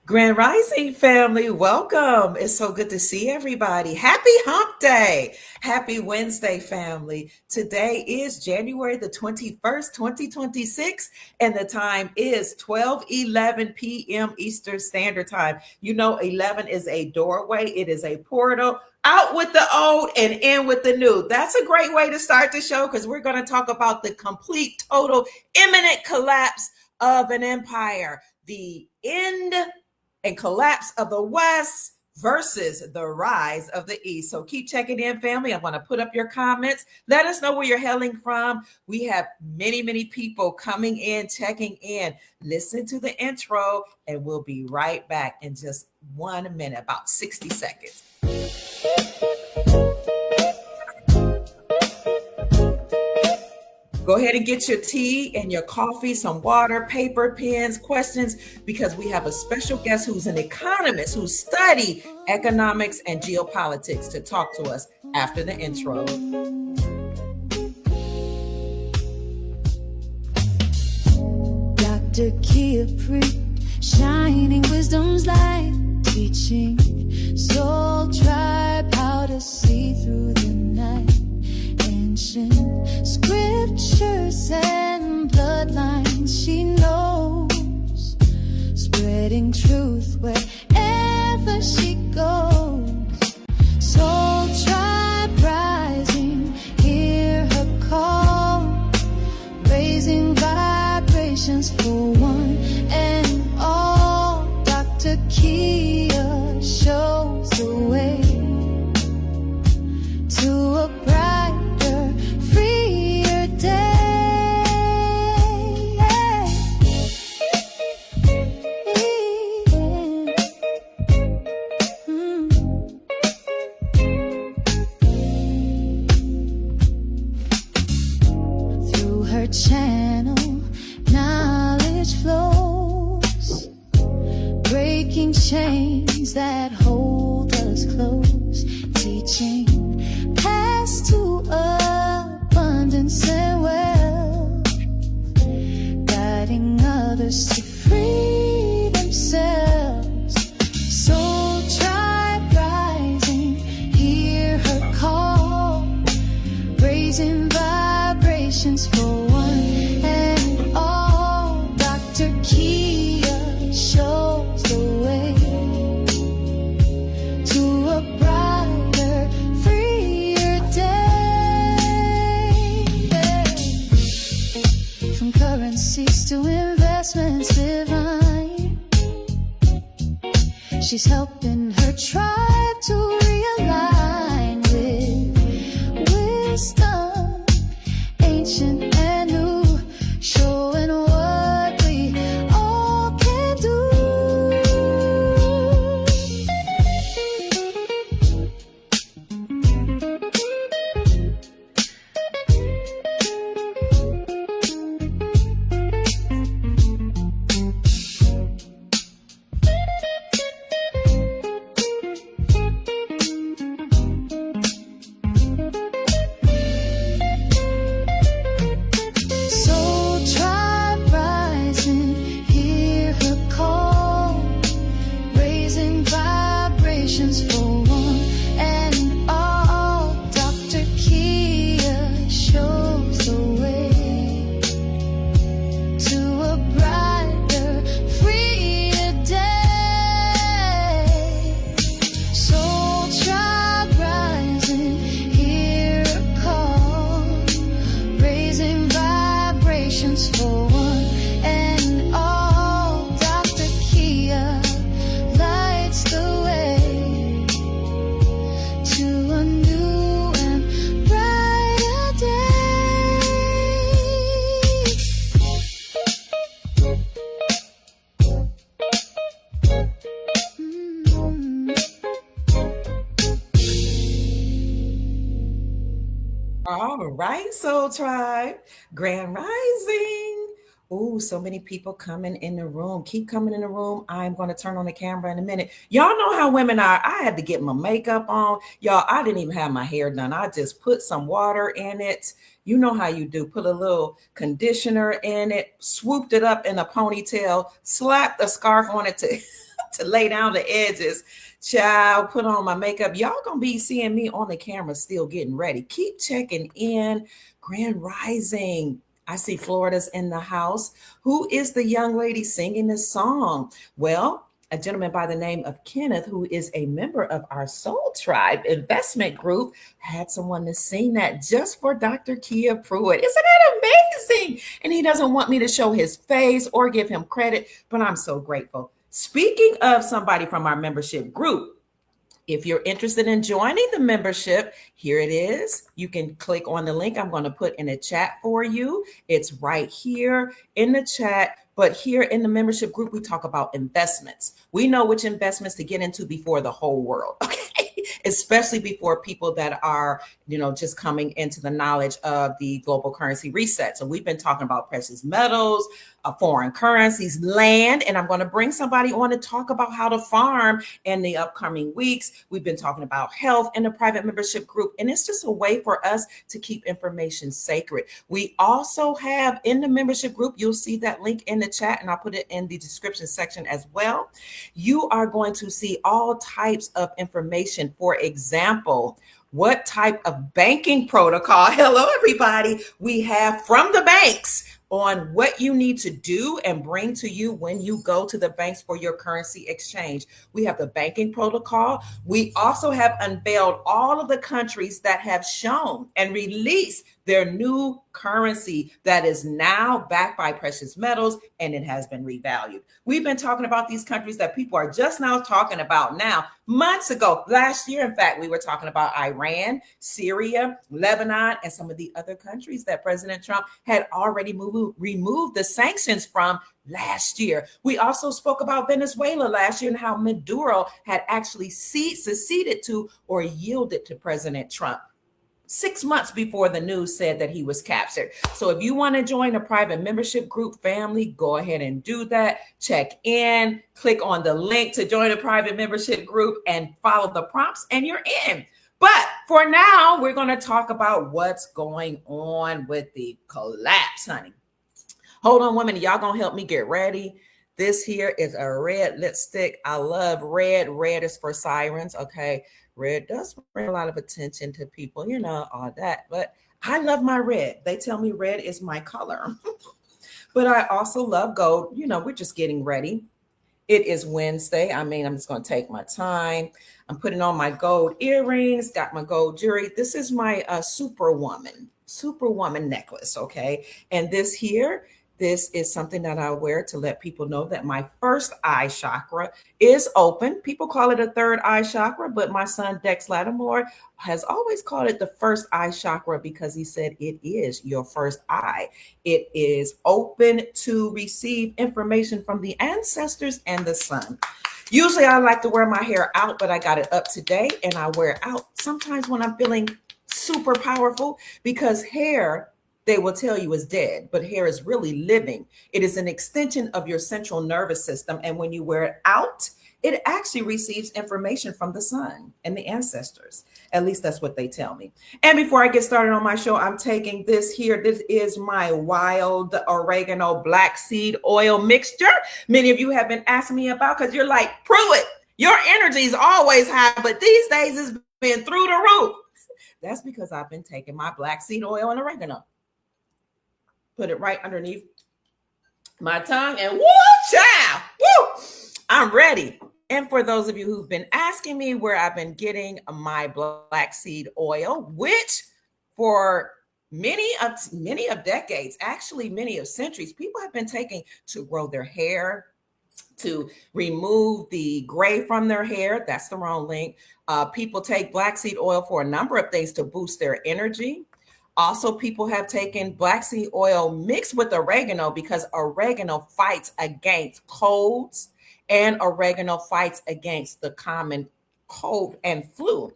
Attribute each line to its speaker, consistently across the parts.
Speaker 1: Grand Rising family, welcome. It's so good to see everybody. Happy Hump Day. Happy Wednesday, family. Today is January the 21st, 2026, and the time is 12:11 p.m. Eastern Standard Time. You know, 11 is a doorway, it is a portal. Out with the old and in with the new. That's a great way to start the show because we're going to talk about the complete, total, imminent collapse of an empire. The end and collapse of the West versus the rise of the East. So keep checking in, family. I want to put up your comments. Let us know where you're hailing from. We have many people coming in, checking in. Listen to the intro, and we'll be right back in just 1 minute, about 60 seconds. Go ahead and get your tea and your coffee, some water, paper, pens, questions, because we have a special guest who's an economist who studied economics and geopolitics to talk to us after the intro.
Speaker 2: MamaKia13, shining wisdom's light, teaching soul tribe how to see through the night. Ancient scriptures and bloodlines she knows, spreading truth wherever she goes. Soul tribe rising, hear her call, raising vibrations for one and all. Dr. Kia shows the way to a brighter, freer day. Through her channel, knowledge flows, breaking chains that hold us close, teaching paths to abundance and wealth, guiding others to free themselves. Soul tribe rising, hear her call, raising vibrations for one and all. Dr. Kia shows the way to a brighter, freer day. From currencies to investments divine, she's helping her tribe to realign with wisdom, ancient and new, showing what we all can do. Soul tribe rising, hear her call, raising vibrations for one and all. Dr. Kia shows the way to a brighter, freer day. Soul tribe rising, hear her call, raising vibrations for one and all. Dr. Kia lights the way to a new and brighter day.
Speaker 1: All right, Soul Tribe, Grand Rising. Oh, so many people coming in the room. Keep coming in the room. I'm going to turn on the camera in a minute. Y'all know how women are. I had to get my makeup on. Y'all, I didn't even have my hair done. I just put some water in it. You know how you do. Put a little conditioner in it, swooped it up in a ponytail, slapped a scarf on it to lay down the edges. Child, put on my makeup. Y'all gonna be seeing me on the camera still getting ready. Keep checking in. Grand Rising. I see Florida's in the house. Who is the young lady singing this song? Well, a gentleman by the name of Kenneth, who is a member of our Soul Tribe investment group, had someone to sing that just for Dr. Kia Pruitt. Isn't that amazing? And he doesn't want me to show his face or give him credit, but I'm so grateful. Speaking of somebody from our membership group, if you're interested in joining the membership, here it is. You can click on the link I'm going to put in the chat for you. It's right here in the chat. But here in the membership group, we talk about investments. We know which investments to get into before the whole world, okay? Especially before people that are, just coming into the knowledge of the global currency reset. So we've been talking about precious metals, foreign currencies, land, and I'm going to bring somebody on to talk about how to farm in the upcoming weeks. We've been talking about health in the private membership group, and it's just a way for us to keep information sacred. We also have in the membership group, you'll see that link in the chat, and I'll put it in the description section as well. You are going to see all types of information. For example, what type of banking protocol, hello everybody, we have from the banks on what you need to do and bring to you when you go to the banks for your currency exchange. We have the banking protocol. We also have unveiled all of the countries that have shown and released their new currency that is now backed by precious metals, and it has been revalued. We've been talking about these countries that people are just now talking about now. Months ago, last year, in fact, we were talking about Iran, Syria, Lebanon, and some of the other countries that President Trump had already removed the sanctions from last year. We also spoke about Venezuela last year and how Maduro had actually seceded to or yielded to President Trump 6 months before the news said that he was captured. So if you want to join a private membership group family, go ahead and do that. Check in, click on the link to join a private membership group and follow the prompts and you're in. But for now, we're going to talk about what's going on with the collapse, honey. Hold on 1 minute. Y'all going to help me get ready. This here is a red lipstick. I love red. Red is for sirens. Okay. Red does bring a lot of attention to people, all that. But I love my red. They tell me red is my color. But I also love gold. We're just getting ready. It is Wednesday. I'm just going to take my time. I'm putting on my gold earrings, got my gold jewelry. This is my Superwoman necklace, okay? And this is something that I wear to let people know that my first eye chakra is open. People call it a third eye chakra, but my son Dex Lattimore has always called it the first eye chakra because he said it is your first eye. It is open to receive information from the ancestors and the sun. Usually I like to wear my hair out, but I got it up today and I wear it out sometimes when I'm feeling super powerful because hair, they will tell you is dead, but hair is really living. It is an extension of your central nervous system. And when you wear it out, it actually receives information from the sun and the ancestors. At least that's what they tell me. And before I get started on my show, I'm taking this here. This is my wild oregano black seed oil mixture. Many of you have been asking me about because you're like, Pruitt, your energy is always high, but these days it's been through the roof. That's because I've been taking my black seed oil and oregano. Put it right underneath my tongue and woo, child, woo, I'm ready. And for those of you who've been asking me where I've been getting my black seed oil, which for many of decades, actually many of centuries, people have been taking to grow their hair, to remove the gray from their hair. That's the wrong link. People take black seed oil for a number of things to boost their energy. Also, people have taken black seed oil mixed with oregano because oregano fights against colds and oregano fights against the common cold and flu.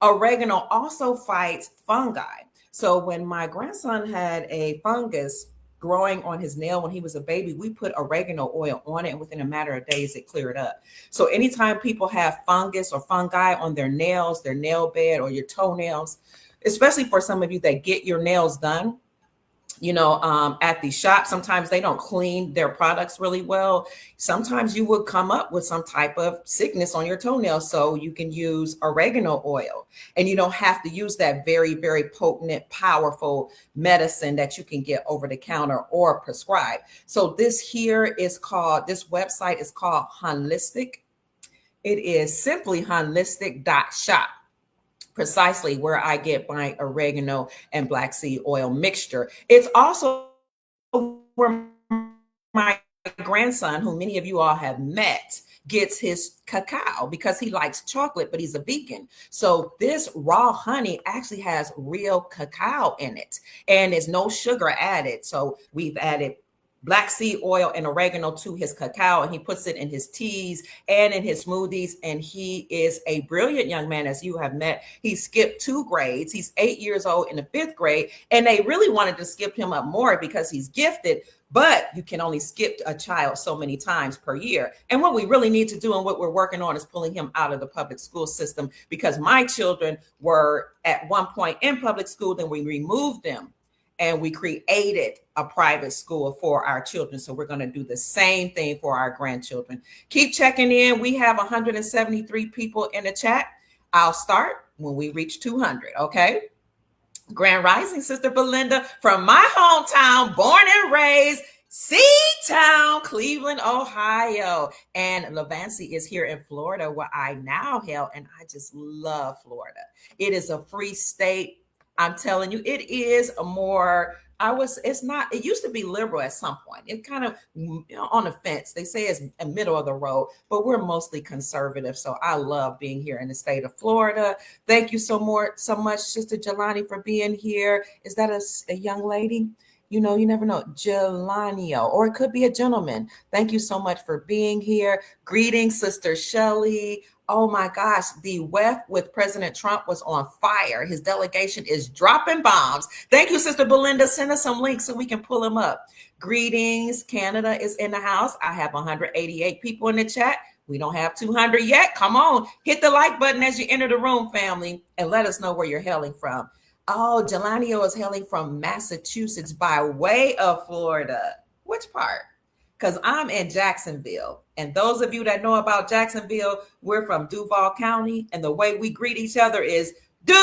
Speaker 1: Oregano also fights fungi. So when my grandson had a fungus growing on his nail when he was a baby, we put oregano oil on it, and within a matter of days, it cleared up. So anytime people have fungus or fungi on their nails, their nail bed, or your toenails, especially for some of you that get your nails done, at the shop, sometimes they don't clean their products really well. Sometimes you will come up with some type of sickness on your toenail. So you can use oregano oil, and you don't have to use that very, very potent, powerful medicine that you can get over the counter or prescribed. So this website is called Holistic. It is simply holistic.shop, precisely where I get my oregano and black seed oil mixture. It's also where my grandson, who many of you all have met, gets his cacao because he likes chocolate, but he's a vegan. So this raw honey actually has real cacao in it, and there's no sugar added. So we've added black seed oil and oregano to his cacao, and he puts it in his teas and in his smoothies. And he is a brilliant young man, as you have met. He skipped 2 grades. He's 8 years old in the 5th grade, and they really wanted to skip him up more because he's gifted. But you can only skip a child so many times per year. And what we really need to do and what we're working on is pulling him out of the public school system, because my children were at one point in public school, then we removed them and we created a private school for our children. So we're going to do the same thing for our grandchildren. Keep checking in. We have 173 people in the chat. I'll start when we reach 200. Okay. Grand Rising, Sister Belinda, from my hometown, born and raised, Seatown, Cleveland, Ohio. And Levancy is here in Florida, where I now hail, and I just love Florida. It is a free state. I'm telling you, it is a more, it used to be liberal at some point. It kind of on the fence. They say it's a middle of the road, but we're mostly conservative. So I love being here in the state of Florida. Thank you so much, Sister Jelani, for being here. Is that a young lady? You never know. Jelanio, or it could be a gentleman. Thank you so much for being here. Greetings, Sister Shelley. Oh my gosh, the WEF with President Trump was on fire. His delegation is dropping bombs. Thank you, Sister Belinda. Send us some links so we can pull them up. Greetings, Canada is in the house. I have 188 people in the chat. We don't have 200 yet. Come on, hit the like button as you enter the room, family, and let us know where you're hailing from. Oh, Jelanio is hailing from Massachusetts by way of Florida. Which part? Because I'm in Jacksonville. And those of you that know about Jacksonville, we're from Duval County. And the way we greet each other is Duval.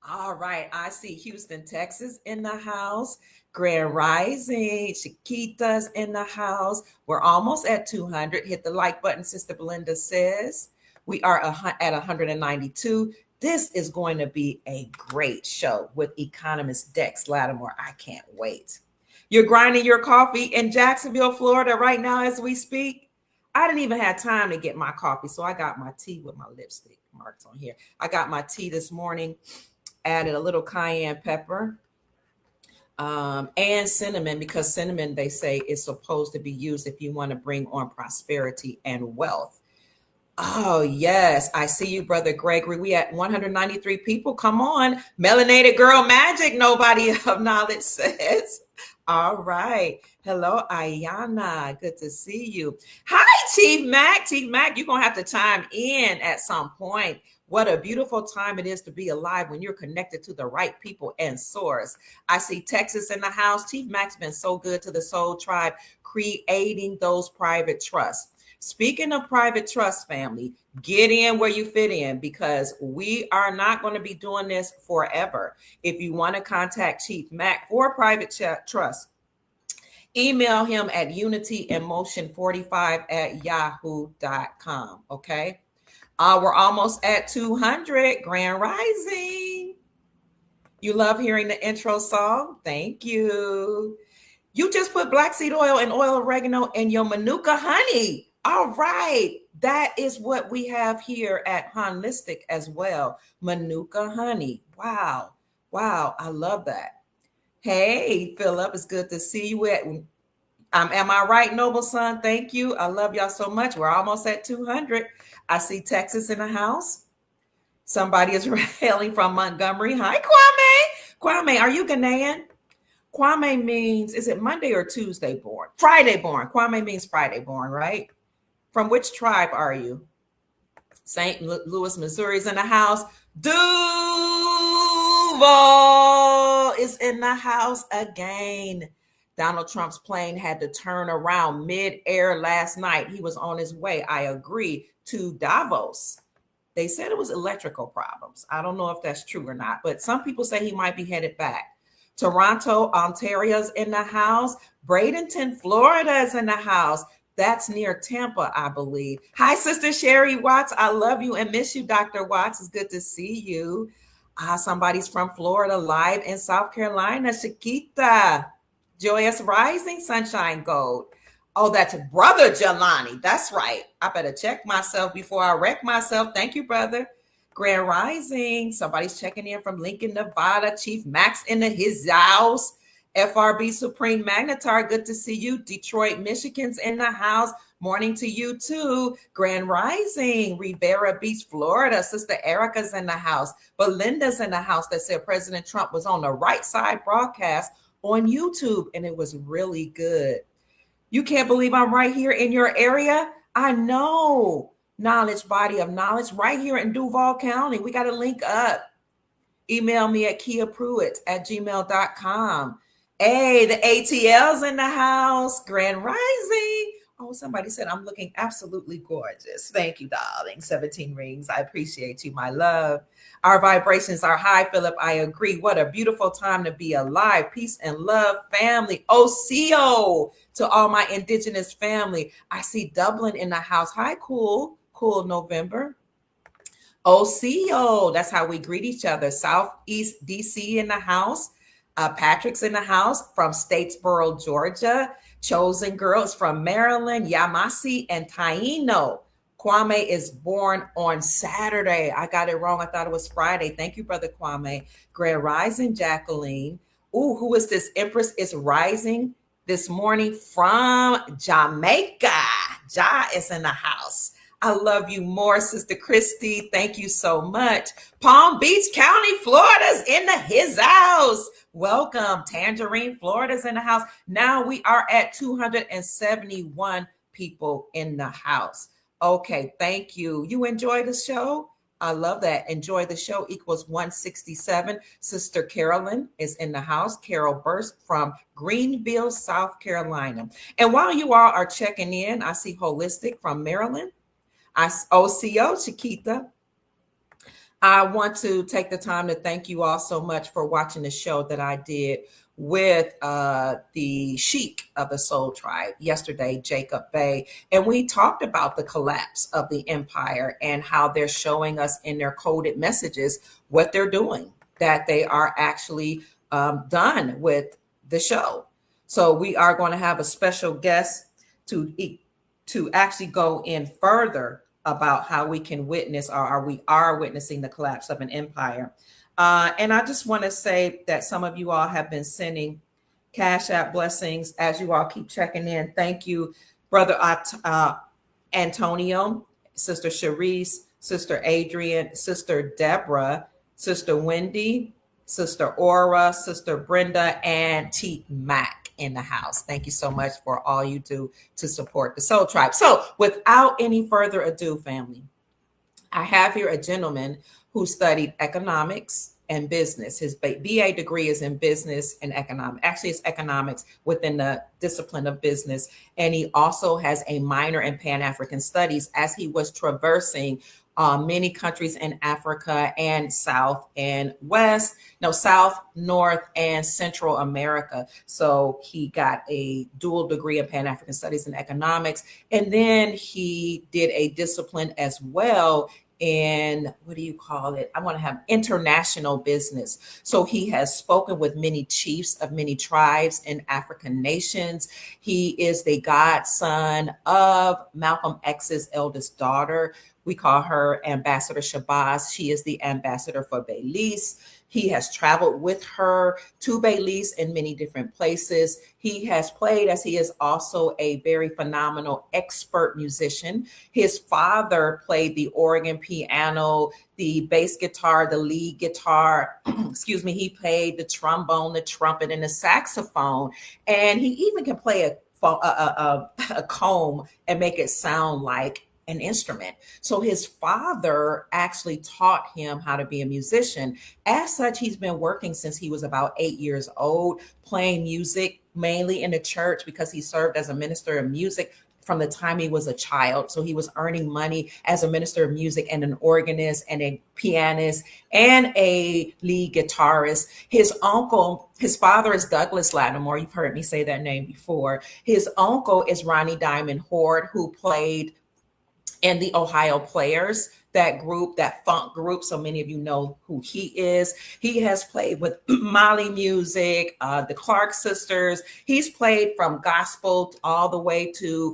Speaker 1: All right. I see Houston, Texas in the house. Grand Rising. Chiquita's in the house. We're almost at 200. Hit the like button, Sister Belinda says. We are at 192. This is going to be a great show with economist Dex Lattimore. I can't wait. You're grinding your coffee in Jacksonville, Florida right now as we speak. I didn't even have time to get my coffee, so I got my tea with my lipstick marks on here. I got my tea this morning, added a little cayenne pepper and cinnamon, because cinnamon, they say, is supposed to be used if you want to bring on prosperity and wealth. Oh, yes. I see you, Brother Gregory. We at 193 people. Come on. Melanated Girl Magic, nobody of knowledge says. All right. Hello, Ayana. Good to see you. Hi, Chief Mac. Chief Mac, you're going to have to chime in at some point. What a beautiful time it is to be alive when you're connected to the right people and source. I see Texas in the house. Chief Mac's been so good to the Soul Tribe, creating those private trusts. Speaking of private trust, family, get in where you fit in, because we are not going to be doing this forever. If you want to contact Chief Mac for private trust, email him at unityemotion45@yahoo.com. Okay. We're almost at 200. Grand Rising. You love hearing the intro song? Thank you. You just put black seed oil and oil oregano in your Manuka honey. All right. That is what we have here at Holistic as well. Manuka honey. Wow. Wow. I love that. Hey, Philip, it's good to see you. Am I right, Noble Son? Thank you. I love y'all so much. We're almost at 200. I see Texas in the house. Somebody is hailing from Montgomery. Hi, Kwame. Kwame, are you Ghanaian? Kwame means, is it Monday or Tuesday born? Friday born. Kwame means Friday born, right? From which tribe are you? St. Louis, Missouri's in the house. Duval is in the house again. Donald Trump's plane had to turn around mid-air last night. He was on his way, I agree, to Davos. They said it was electrical problems. I don't know if that's true or not, but some people say he might be headed back. Toronto, Ontario's in the house. Bradenton, Florida is in the house. That's near Tampa, I believe. Hi, Sister Sherry Watts. I love you and miss you, Dr. Watts. It's good to see you. Somebody's from Florida, live in South Carolina. Chiquita. Joyous Rising, Sunshine Gold. Oh, that's Brother Jelani. That's right. I better check myself before I wreck myself. Thank you, brother. Grand Rising. Somebody's checking in from Lincoln, Nevada. Chief Max in his house. FRB Supreme Magnetar, good to see you. Detroit, Michigan's in the house. Morning to you too. Grand Rising, Rivera Beach, Florida. Sister Erica's in the house. Belinda's in the house that said President Trump was on the right side broadcast on YouTube, and it was really good. You can't believe I'm right here in your area? I know. Knowledge, body of knowledge, right here in Duval County. We got to link up. Email me at kiapruitt@gmail.com. Hey, the ATL's in the house. Grand Rising. Oh, somebody said I'm looking absolutely gorgeous. Thank you, darling. 17 rings. I appreciate you, my love. Our vibrations are high, Philip. I agree. What a beautiful time to be alive. Peace and love, family. OCO to all my indigenous family. I see Dublin in the house. Hi, cool November. OCO, that's how we greet each other. Southeast DC in the house. Patrick's in the house from Statesboro, Georgia. Chosen Girls from Maryland. Yamasi and Taino. Kwame is born on Saturday. I got it wrong. I thought it was Friday. Thank you, Brother Kwame. Grand Rising, Jacqueline. Ooh, who is this? Empress is rising this morning from Jamaica. Ja is in the house. I love you more, Sister Christy. Thank you so much. Palm Beach County, Florida's in his house. Welcome. Tangerine, Florida's in the house. Now we are at 271 people in the house. Okay, thank you. You enjoy the show? I love that. Enjoy the show equals 167. Sister Carolyn is in the house. Carol Burst from Greenville, South Carolina. And while you all are checking in, I see Holistic from Maryland. OCO, Chiquita. I want to take the time to thank you all so much for watching the show that I did with the Sheik of the Soul Tribe yesterday, Jacob Bay. And we talked about the collapse of the empire and how they're showing us in their coded messages what they're doing, that they are actually done with the show. So we are going to have a special guest to actually go in further about how we can witness or we are witnessing the collapse of an empire. And I just want to say that some of you all have been sending Cash App blessings as you all keep checking in. Thank you, Brother Antonio, Sister Cherise, Sister Adrian, Sister Deborah, Sister Wendy, Sister Aura, Sister Brenda, and T. Mac in the house. Thank you so much for all you do to support the Soul Tribe. So without any further ado, family, I have here a gentleman who studied economics and business. His BA degree is in business and economics. Actually, it's economics within the discipline of business. And he also has a minor in Pan-African studies as he was traversing many countries in Africa and South, North, and Central America. So he got a dual degree in Pan-African Studies and Economics. And then he did a discipline as well in, what do you call it? I want to have international business. So he has spoken with many chiefs of many tribes in African nations. He is the godson of Malcolm X's eldest daughter. We call her Ambassador Shabazz. She is the ambassador for Belize. He has traveled with her to Belize in many different places. He has played, as he is also a very phenomenal expert musician. His father played the organ, piano, the bass guitar, the lead guitar. Excuse me. He played the trombone, the trumpet, and the saxophone. And he even can play a comb and make it sound like an instrument. So his father actually taught him how to be a musician. As such, he's been working since he was about 8 years old, playing music mainly in the church because he served as a minister of music from the time he was a child. So he was earning money as a minister of music and an organist and a pianist and a lead guitarist. His uncle, his father is Douglas Lattimore. You've heard me say that name before. His uncle is Ronnie Diamond Horde, who played and the Ohio Players, that group, that funk group. So many of you know who he is. He has played with Molly Music, the Clark Sisters. He's played from gospel all the way to,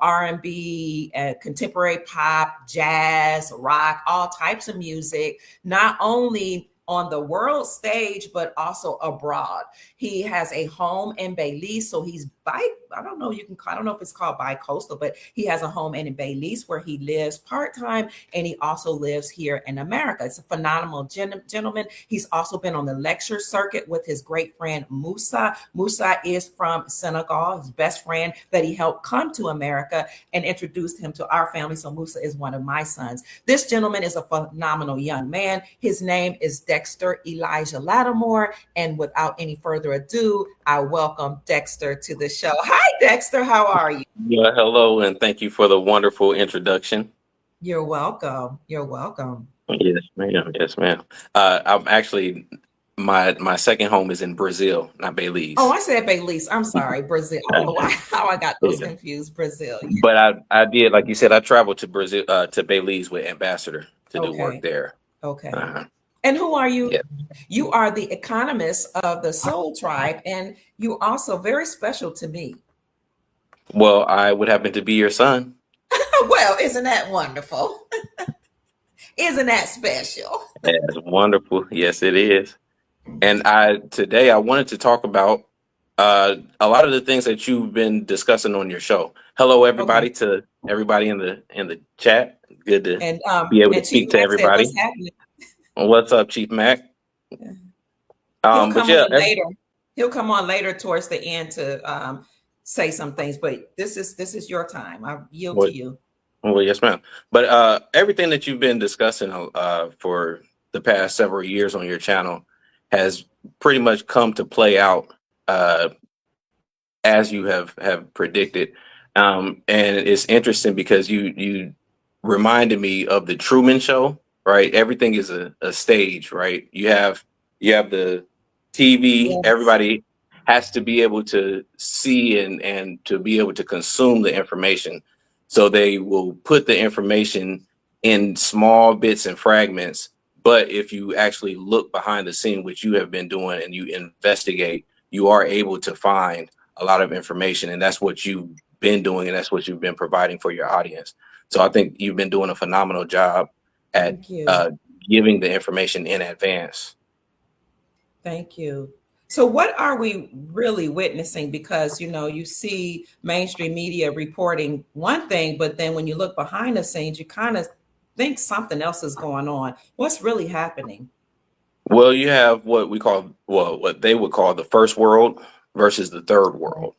Speaker 1: R&B, contemporary pop, jazz, rock, all types of music, not only on the world stage, but also abroad. He has a home in Belize, so he's I don't know, I don't know if it's called bi-coastal, but he has a home in Belize where he lives part-time, and he also lives here in America. It's a phenomenal gentleman. He's also been on the lecture circuit with his great friend Musa. Musa is from Senegal, his best friend that he helped come to America and introduced him to our family. So Musa is one of my sons. This gentleman is a phenomenal young man. His name is Dexter Elijah Lattimore. And without any further ado, I welcome Dexter to the show. Hi, Dexter. How are you?
Speaker 3: Yeah, hello, and thank you for the wonderful introduction.
Speaker 1: You're welcome. You're welcome.
Speaker 3: Yes, ma'am. Yes, ma'am. I'm actually my second home is in Brazil, not
Speaker 1: Oh,
Speaker 3: Belize.
Speaker 1: I said Belize. I'm sorry, Brazil. I don't know how I got those
Speaker 3: Yeah.
Speaker 1: confused. Brazil. Yeah.
Speaker 3: But I did, like you said, I traveled to Brazil to Belize with Ambassador to do work
Speaker 1: Okay.
Speaker 3: there.
Speaker 1: Okay.
Speaker 3: Uh-huh.
Speaker 1: And who are you?
Speaker 3: Yeah.
Speaker 1: You are the economist of the Soul Tribe, and you also very special to me.
Speaker 3: Well, I would happen to be your son.
Speaker 1: Well, isn't that wonderful? Isn't that special?
Speaker 3: That's wonderful. Yes, it is. And I today I wanted to talk about a lot of the things that you've been discussing on your show. Hello,
Speaker 1: Okay.
Speaker 3: everybody, to everybody in the chat. Good to be able to
Speaker 1: And Chief
Speaker 3: speak to
Speaker 1: Max said,
Speaker 3: everybody.
Speaker 1: "What's happening?"
Speaker 3: What's up, Chief Mac?
Speaker 1: He'll
Speaker 3: But
Speaker 1: come
Speaker 3: yeah,
Speaker 1: on later. He'll come on later towards the end to say some things. But this is your time. I yield to
Speaker 3: well,
Speaker 1: you.
Speaker 3: well, yes, ma'am. But everything that you've been discussing for the past several years on your channel has pretty much come to play out uh, as you have predicted. And it's interesting because you reminded me of the Truman Show, right? Everything is a stage, right? You have the TV.
Speaker 1: Yes.
Speaker 3: Everybody has to be able to see and to be able to consume the information. So they will put the information in small bits and fragments. But if you actually look behind the scene, which you have been doing, and you investigate, you are able to find a lot of information, and that's what you've been doing, and that's what you've been providing for your audience. So I think you've been doing a phenomenal job at
Speaker 1: Thank you.
Speaker 3: uh, giving the information in advance.
Speaker 1: Thank you. So, what are we really witnessing? Because, you see mainstream media reporting one thing, but then when you look behind the scenes, you kind of think something else is going on. What's really happening?
Speaker 3: Well, you have what we call, well, what they would call the first world versus the third
Speaker 1: Okay.
Speaker 3: world,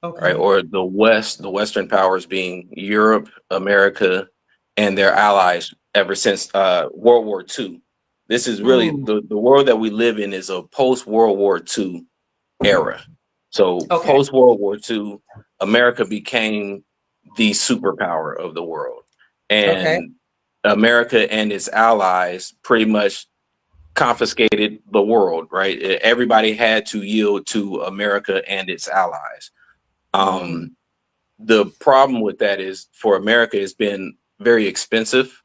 Speaker 3: right?
Speaker 1: Okay.
Speaker 3: Or the Western powers being Europe, America, and their allies ever since World War II. This is really
Speaker 1: Mm,
Speaker 3: the world that we live in is a post World War II era. So
Speaker 1: okay.
Speaker 3: post World War II, America became the superpower of the world,
Speaker 1: Okay.
Speaker 3: and America and its allies pretty much confiscated the world. Right, everybody had to yield to America and its allies.
Speaker 1: Mm,
Speaker 3: Um, the problem with that is for America, it's been very expensive,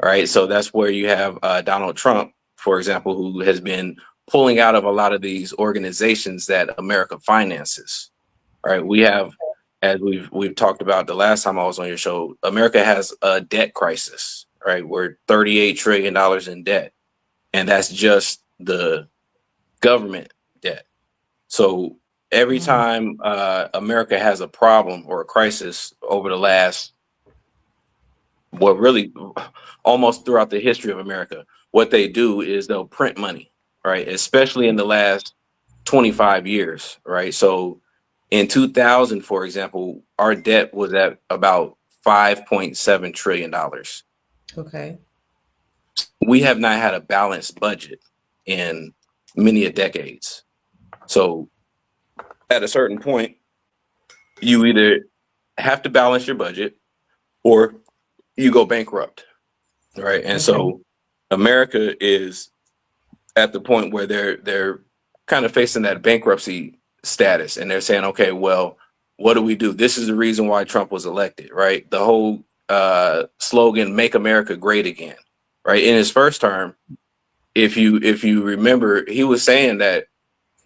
Speaker 3: right? So that's where you have Donald Trump, for example, who has been pulling out of a lot of these organizations that America finances, right? We have, as we've talked about the last time I was on your show, America has a debt crisis, right? We're $38 trillion in debt, and that's just the government debt. So every
Speaker 1: mm,
Speaker 3: time America has a problem or a crisis over the last, well, really almost throughout the history of America, what they do is they'll print money, right? Especially in the last 25 years, right? So in 2000, for example, our debt was at about $5.7 trillion.
Speaker 1: Okay.
Speaker 3: We have not had a balanced budget in many a decades. So at a certain point, you either have to balance your budget or you go bankrupt, right? And
Speaker 1: Okay.
Speaker 3: so America is at the point where they're kind of facing that bankruptcy status, and they're saying, okay, well, what do we do? This is the reason why Trump was elected, right? The whole slogan, "Make America Great Again," right? In his first term, if you remember, he was saying that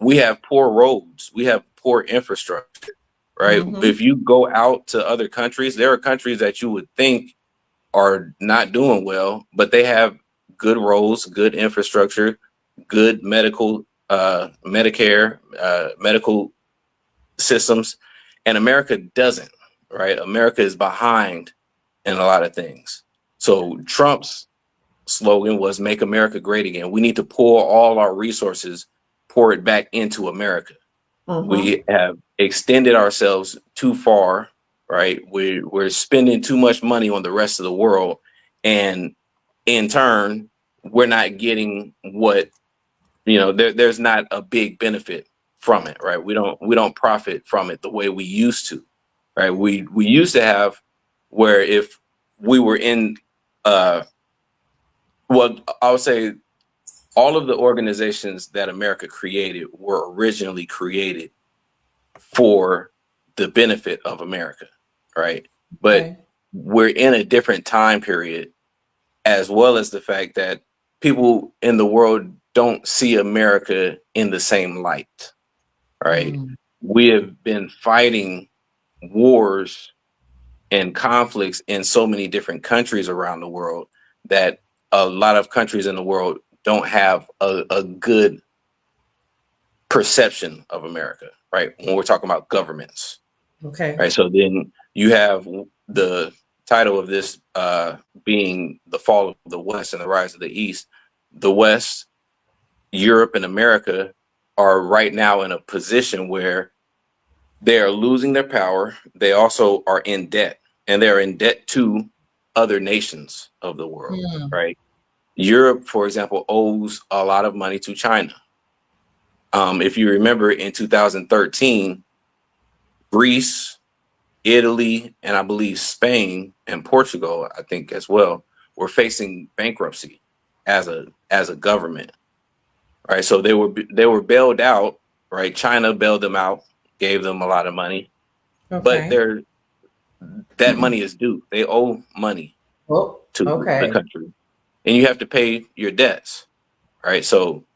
Speaker 3: we have poor roads, we have poor infrastructure, right?
Speaker 1: Mm-hmm.
Speaker 3: If you go out to other countries, there are countries that you would think are not doing well, but they have good roads, good infrastructure, good Medicare, medical systems, and America doesn't, right? America is behind in a lot of things. So Trump's slogan was "Make America Great Again." We need to pull all our resources, pour it back into America.
Speaker 1: Mm-hmm.
Speaker 3: We have extended ourselves too far, right? We're spending too much money on the rest of the world, and in turn, we're not getting what, there's not a big benefit from it, right? We don't profit from it the way we used to, right? We used to have, where if we were in well, I would say all of the organizations that America created were originally created for the benefit of America, right? But
Speaker 1: Okay.
Speaker 3: we're in a different time period, as well as the fact that people in the world don't see America in the same light, right?
Speaker 1: Mm.
Speaker 3: We have been fighting wars and conflicts in so many different countries around the world that a lot of countries in the world don't have a good perception of America, right? When we're talking about governments,
Speaker 1: Okay.
Speaker 3: right? So then you have the title of this being "The Fall of the West and the Rise of the East." The West, Europe, and America are right now in a position where they are losing their power. They also are in debt, and they're in debt to other nations of the world,
Speaker 1: Mm.
Speaker 3: right? Europe, for example, owes a lot of money to China. If you remember, in 2013, Greece, Italy, and I believe Spain and Portugal, I think as well, were facing bankruptcy as a government, right? So they were bailed out, right? China bailed them out, gave them a lot of money, but
Speaker 1: Okay.
Speaker 3: that money is due. They owe money
Speaker 1: Oh,
Speaker 3: to the
Speaker 1: okay.
Speaker 3: country, and you have to pay your debts, right? So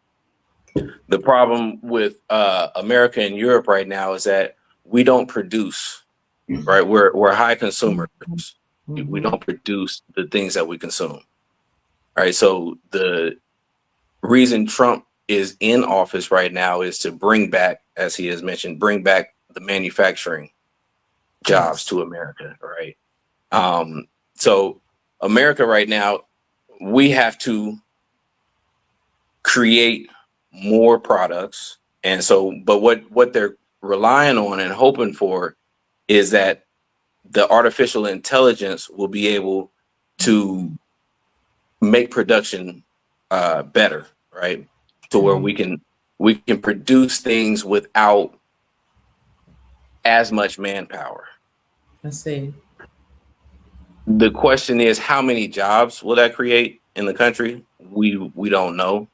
Speaker 3: the problem with America and Europe right now is that we don't produce, right? We're high consumers. We
Speaker 1: Mm-hmm.
Speaker 3: don't produce the things that we consume, right? So the reason Trump is in office right now is to bring back, as he has mentioned, bring back the manufacturing jobs
Speaker 1: Yes.
Speaker 3: to America, right? So America right now, we have to create more products. And so, but what they're relying on and hoping for is that the artificial intelligence will be able to make production better, right? To where
Speaker 1: Okay.
Speaker 3: we can produce things without as much manpower.
Speaker 1: I see.
Speaker 3: The question is, how many jobs will that create in the country? We don't know,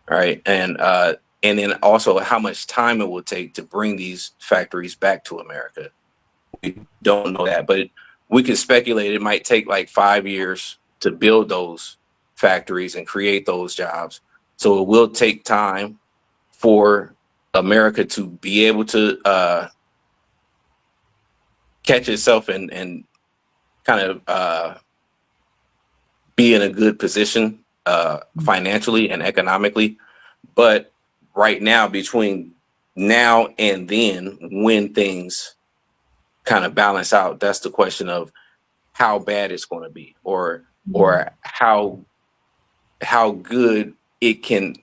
Speaker 3: right? And then also how much time it will take to bring these factories back to America. We don't know that, but we can speculate it might take like 5 years to build those factories and create those jobs. So it will take time for America to be able to catch itself and kind of be in a good position financially and economically. But right now, between now and then, when things kind of balance out, that's the question of how bad it's going to be,
Speaker 1: Mm.
Speaker 3: or how good it can,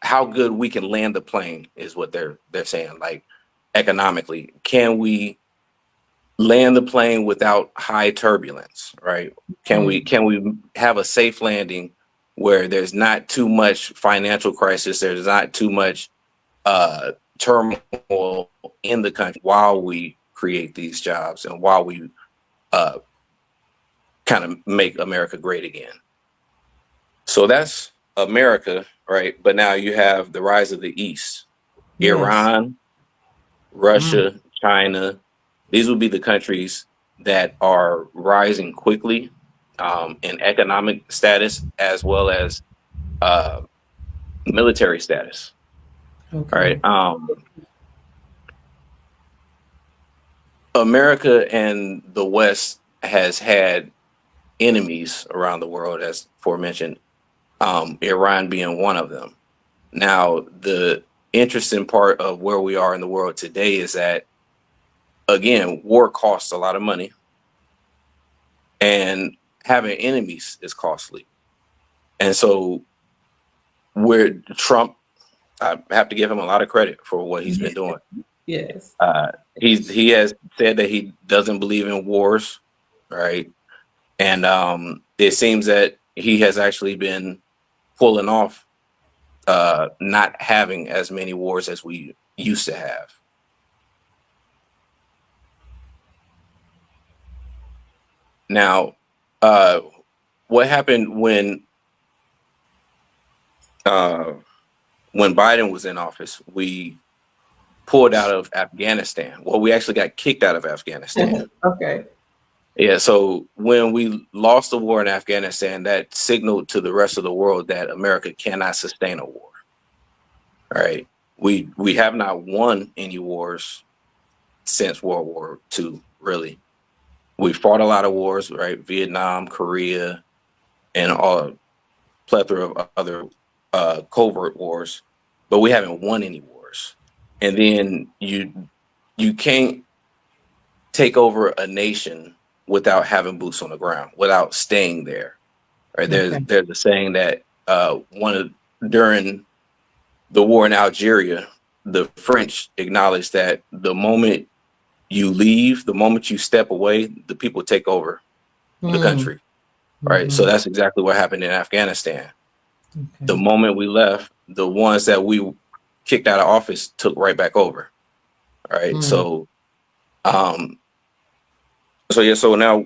Speaker 3: how good we can land the plane is what they're saying. Like economically, can we land the plane without high turbulence, right?
Speaker 1: Mm.
Speaker 3: Can we have a safe landing where there's not too much financial crisis, there's not too much uh, turmoil in the country while we create these jobs and while we uh, kind of make America great again. So that's America, right? But now you have the rise of the East,
Speaker 1: Yes.
Speaker 3: Iran,
Speaker 1: Mm.
Speaker 3: Russia, China. These would be the countries that are rising quickly in economic status as well as uh, military status. All right.
Speaker 1: Okay.
Speaker 3: America and the West has had enemies around the world, as aforementioned, Iran being one of them. Now, the interesting part of where we are in the world today is that, again, war costs a lot of money, and having enemies is costly. And so, where Trump, I have to give him a lot of credit for what he's been doing.
Speaker 1: Yes.
Speaker 3: Uh, he has said that he doesn't believe in wars, right? And it seems that he has actually been pulling off not having as many wars as we used to have. Now, uh, what happened uh, when Biden was in office? We pulled out of Afghanistan. Well, we actually got kicked out of Afghanistan.
Speaker 1: Okay.
Speaker 3: Yeah, so when we lost the war in Afghanistan, that signaled to the rest of the world that America cannot sustain a war. All right. We have not won any wars since World War II, really. We fought a lot of wars, right? Vietnam, Korea, and a plethora of other covert wars, but we haven't won any wars. And then you can't take over a nation without having boots on the ground, without staying there. Right?
Speaker 1: Okay.
Speaker 3: There's a saying that during the war in Algeria, the French acknowledged that the moment you leave, the moment you step away, the people take over the
Speaker 1: Mm.
Speaker 3: country. Right. So
Speaker 1: Mm-hmm.
Speaker 3: that's exactly what happened in Afghanistan. The
Speaker 1: Okay.
Speaker 3: moment we left, the ones that we kicked out of office took right back over. Right.
Speaker 1: Mm.
Speaker 3: Um, so yeah, so now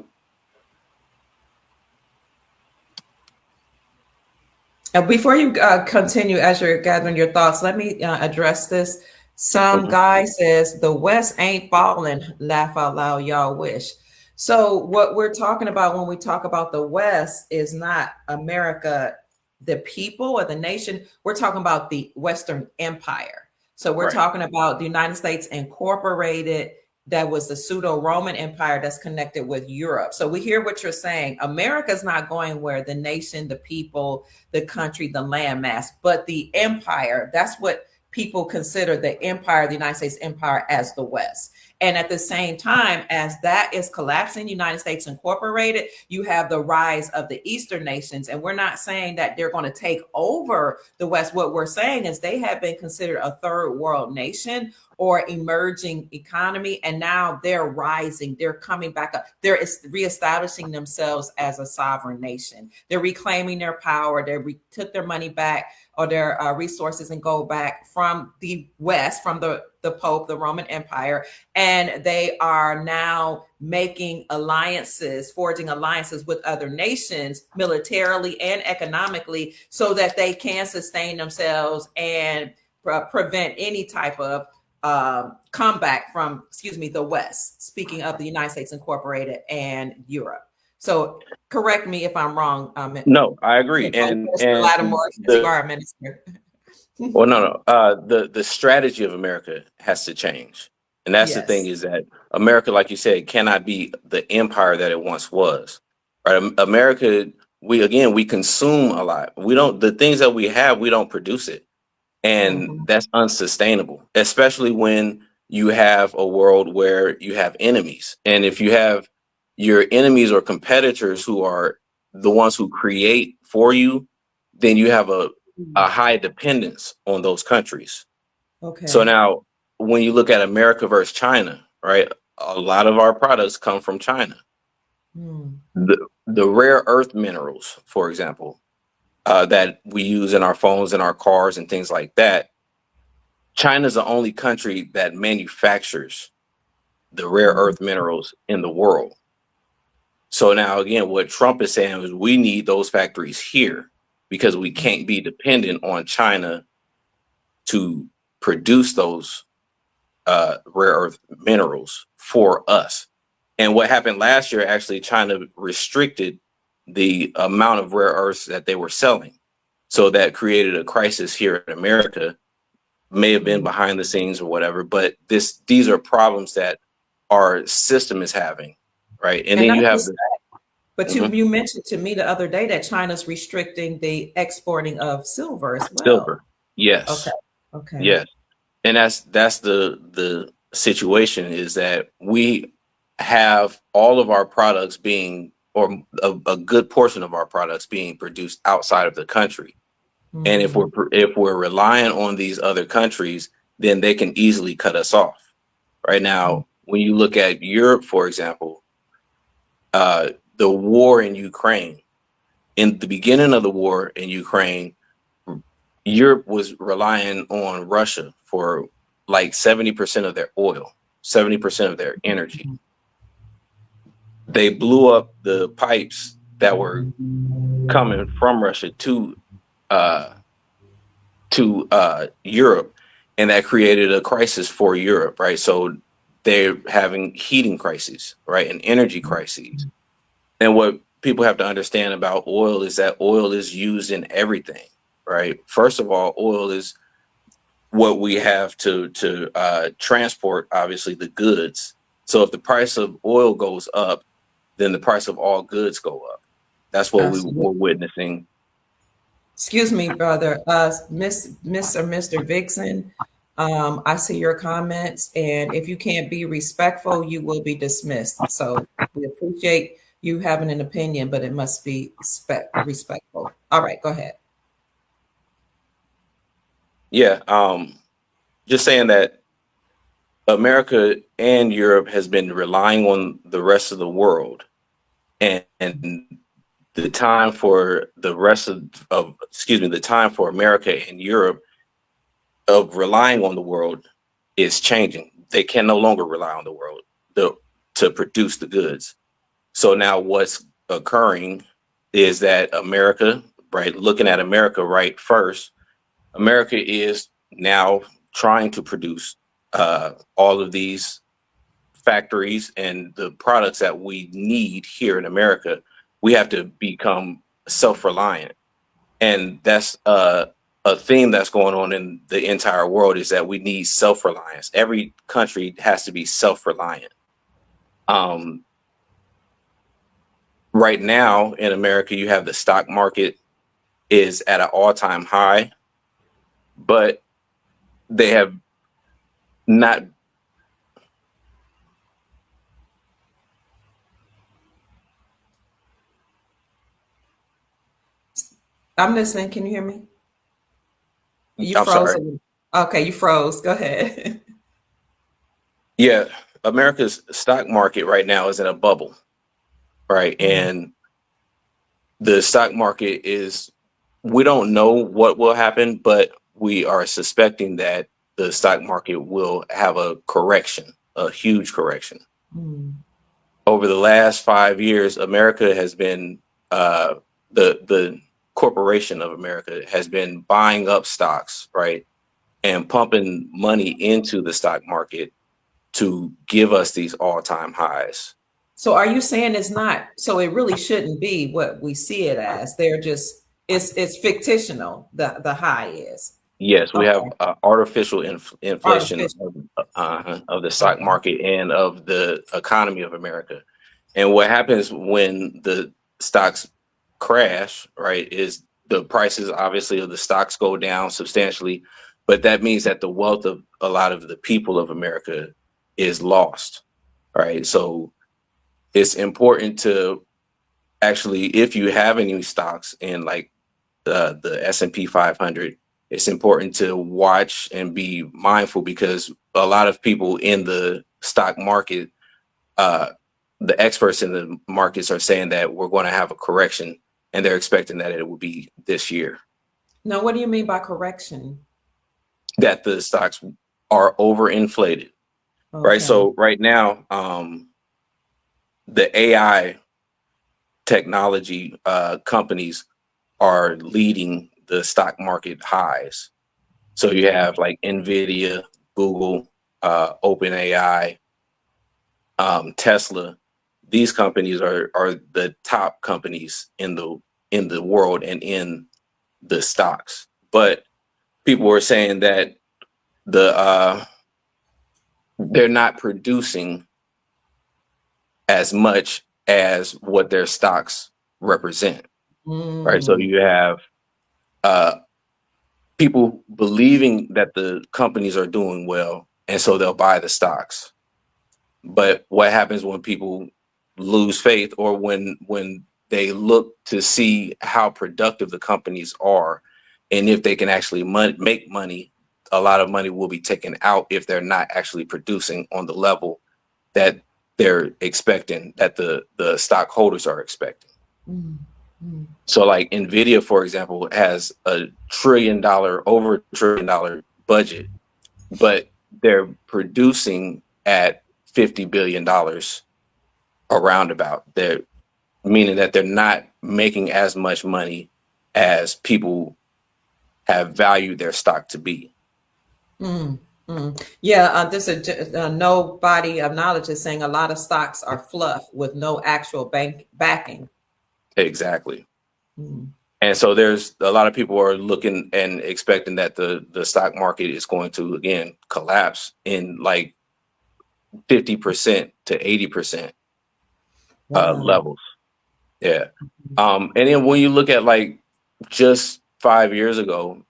Speaker 1: Before you continue as you're gathering your thoughts, let me address this. Some
Speaker 3: mhm,
Speaker 1: guy says the West ain't falling. Laugh out loud, y'all wish. So what we're talking about when we talk about the West is not America, the people or the nation. We're talking about the Western Empire. So we're
Speaker 3: right.
Speaker 1: talking about the United States Incorporated. That was the pseudo Roman Empire that's connected with Europe. So we hear what you're saying. America's not going where the nation, the people, the country, the landmass, but the empire. That's what people consider the empire, the United States empire, as the West. And at the same time, as that is collapsing, United States Incorporated, you have the rise of the Eastern nations. And we're not saying that they're going to take over the West. What we're saying is they have been considered a third world nation or emerging economy, and now they're rising, they're coming back up, they're reestablishing themselves as a sovereign nation, they're reclaiming their power, took their money back or their resources and go back from the West, from the Pope, the Roman Empire, and they are now making alliances, forging alliances with other nations militarily and economically so that they can sustain themselves and prevent any type of comeback from, excuse me, the West, speaking of the United States Incorporated and Europe. So correct me if I'm wrong.
Speaker 3: No, I agree.
Speaker 1: Minister
Speaker 3: And
Speaker 1: Lattimore, since you
Speaker 3: the
Speaker 1: are a minister.
Speaker 3: well, no. The strategy of America has to change, and that's the thing
Speaker 1: Yes.
Speaker 3: is that America, like you said, cannot be the empire that it once was. Right? America, we consume a lot. We don't the things that we have, we don't produce it, and
Speaker 1: Mhm.
Speaker 3: that's unsustainable. Especially when you have a world where you have enemies, and if you have your enemies or competitors who are the ones who create for you, then you have a high dependence on those countries. So
Speaker 1: Okay.
Speaker 3: now, when you look at America versus China, right? a lot of our products come from China.
Speaker 1: Mm.
Speaker 3: The rare earth minerals, for example, that we use in our phones and our cars and things like that. China's the only country that manufactures the rare
Speaker 1: Mm.
Speaker 3: earth minerals in the world. So now again, what Trump is saying is we need those factories here because we can't be dependent on China to produce those rare earth minerals for us. And what happened last year, actually, China restricted the amount of rare earths that they were selling. So that created a crisis here in America, may have been
Speaker 1: Mm.
Speaker 3: behind the scenes or whatever, but these are problems that our system is having, right? And
Speaker 1: And
Speaker 3: then
Speaker 1: not
Speaker 3: you have
Speaker 1: just
Speaker 3: the
Speaker 1: But you
Speaker 3: mhm,
Speaker 1: you mentioned to me the other day that China's restricting the exporting of silver as well.
Speaker 3: silver.
Speaker 1: Okay.
Speaker 3: Yes,
Speaker 1: Okay.
Speaker 3: yes. And that's the situation is that we have all of our products being or a good portion of our products being produced outside of the country. And
Speaker 1: Mm.
Speaker 3: if we're relying on these other countries, then they can easily cut us off. Right
Speaker 1: Mm.
Speaker 3: now, when you look at Europe, for example, the war in Ukraine, in the beginning of the war in Ukraine, Europe was relying on Russia for like 70% of their oil, 70% of their energy. They blew up the pipes that were coming from Russia uh, to Europe, and that created a crisis for Europe, right? So they're having heating crises, right, and energy crises. And what people have to understand about oil is that oil is used in everything, right? First of all, oil is what we have to transport, obviously, the goods. So if the price of oil goes up, then the price of all goods go up. That's what we
Speaker 1: Absolutely.
Speaker 3: were witnessing.
Speaker 1: Excuse me, brother. Miss or Mr. Vixen, I see your comments, and if you can't be respectful, you will be dismissed. So we appreciate you having an opinion, but it must be respectful. All right, go ahead.
Speaker 3: Yeah, just saying that America and Europe has been relying on the rest of the world, and the time for the rest of excuse me, the time for America and Europe of relying on the world is changing. They can no longer rely on the world the, to produce the goods. So now what's occurring is that America, right, looking at America right first, America is now trying to produce all of these factories and the products that we need here in America. We have to become self-reliant, and that's a theme that's going on in the entire world is that we need self-reliance. Every country has to be self-reliant. Um, right now in America, you have the stock market is at an all-time high, but they have not.
Speaker 1: I'm listening. Can you hear me? You
Speaker 3: I'm
Speaker 1: froze.
Speaker 3: sorry.
Speaker 1: Okay, you froze. Go ahead.
Speaker 3: Yeah, America's stock market right now is in a bubble, right?
Speaker 1: Mm.
Speaker 3: And the stock market is, we don't know what will happen, but we are suspecting that the stock market will have a correction, a huge correction.
Speaker 1: Mm.
Speaker 3: Over the last 5 years, America has been the corporation of America has been buying up stocks, right, and pumping money into the stock market to give us these all-time highs.
Speaker 1: So are you saying it's not, so it really shouldn't be what we see it as? They're just, it's fictional, the high is.
Speaker 3: Yes, we have
Speaker 1: Okay.
Speaker 3: artificial inflation
Speaker 1: Artificial.
Speaker 3: of the stock
Speaker 1: Okay.
Speaker 3: market and of the economy of America. And what happens when the stocks crash, right, is the prices obviously of the stocks go down substantially, but that means that the wealth of a lot of the people of America is lost, right? So it's important to actually, if you have any stocks in like the S&P 500, it's important to watch and be mindful because a lot of people in the stock market uh, the experts in the markets are saying that we're going to have a correction, and they're expecting that it will be this year.
Speaker 1: Now, what do you mean by correction?
Speaker 3: That the stocks are overinflated, right?
Speaker 1: Okay.
Speaker 3: So right now, the AI technology companies are leading the stock market highs. So you have like Nvidia, Google, OpenAI, Tesla. These companies are the top companies in the world and in the stocks. But people were saying that the they're not producing as much as what their stocks represent, right? So
Speaker 1: Mm,
Speaker 3: you have uh, people believing that the companies are doing well, and so they'll buy the stocks. But what happens when people lose faith, or when they look to see how productive the companies are, and if they can actually make money, a lot of money will be taken out if they're not actually producing on the level that they're expecting, that the stockholders are expecting.
Speaker 1: mm, mm,
Speaker 3: So like Nvidia, for example, has over $1 trillion budget, but they're producing at $50 billion around about. They're meaning that they're not making as much money as people have valued their stock to be.
Speaker 1: mm, mm. Yeah, there's no body of knowledge is saying a lot of stocks are fluff with no actual bank backing.
Speaker 3: Exactly.
Speaker 1: Mm,
Speaker 3: And so there's a lot of people are looking and expecting that the stock market is going to again collapse in like 50% to 80%
Speaker 1: wow.
Speaker 3: levels. Yeah. And then when you look at like just 5 years ago,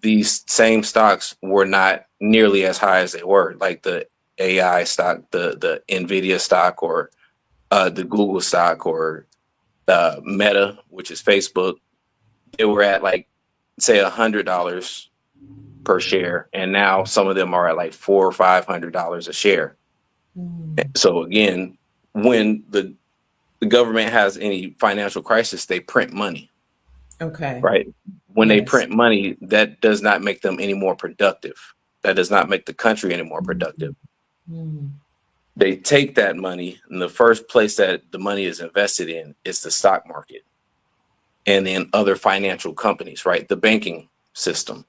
Speaker 3: these same stocks were not nearly as high as they were, like the AI stock, the Nvidia stock, or the Google stock, or Meta, which is Facebook. They were at like say $100 per share, and now some of them are at like $400 or $500 a share.
Speaker 1: Mm,
Speaker 3: So again, when the government has any financial crisis, they print money,
Speaker 1: okay.
Speaker 3: right? When they
Speaker 1: Yes.
Speaker 3: print money, that does not make them any more productive. That does not make the country any more productive.
Speaker 1: Mm, mm,
Speaker 3: They take that money, and the first place that the money is invested in is the stock market, and then other financial companies, right? The banking system.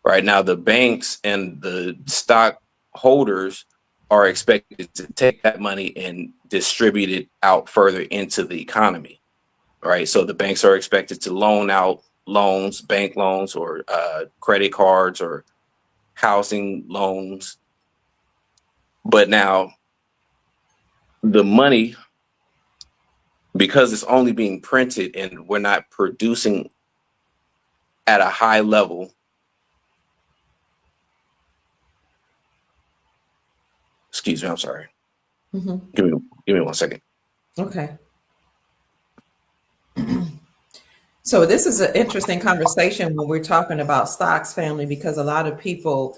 Speaker 3: Right now, the banks and the stockholders are expected to take that money and distribute it out further into the economy, right? So the banks are expected to loan out loans, bank loans, or credit cards, or housing loans. But now the money, because it's only being printed and we're not producing at a high level. Excuse me, I'm sorry.
Speaker 1: mhm.
Speaker 3: Give me 1 second.
Speaker 1: Okay. So this is an interesting conversation when we're talking about stocks, family, because a lot of people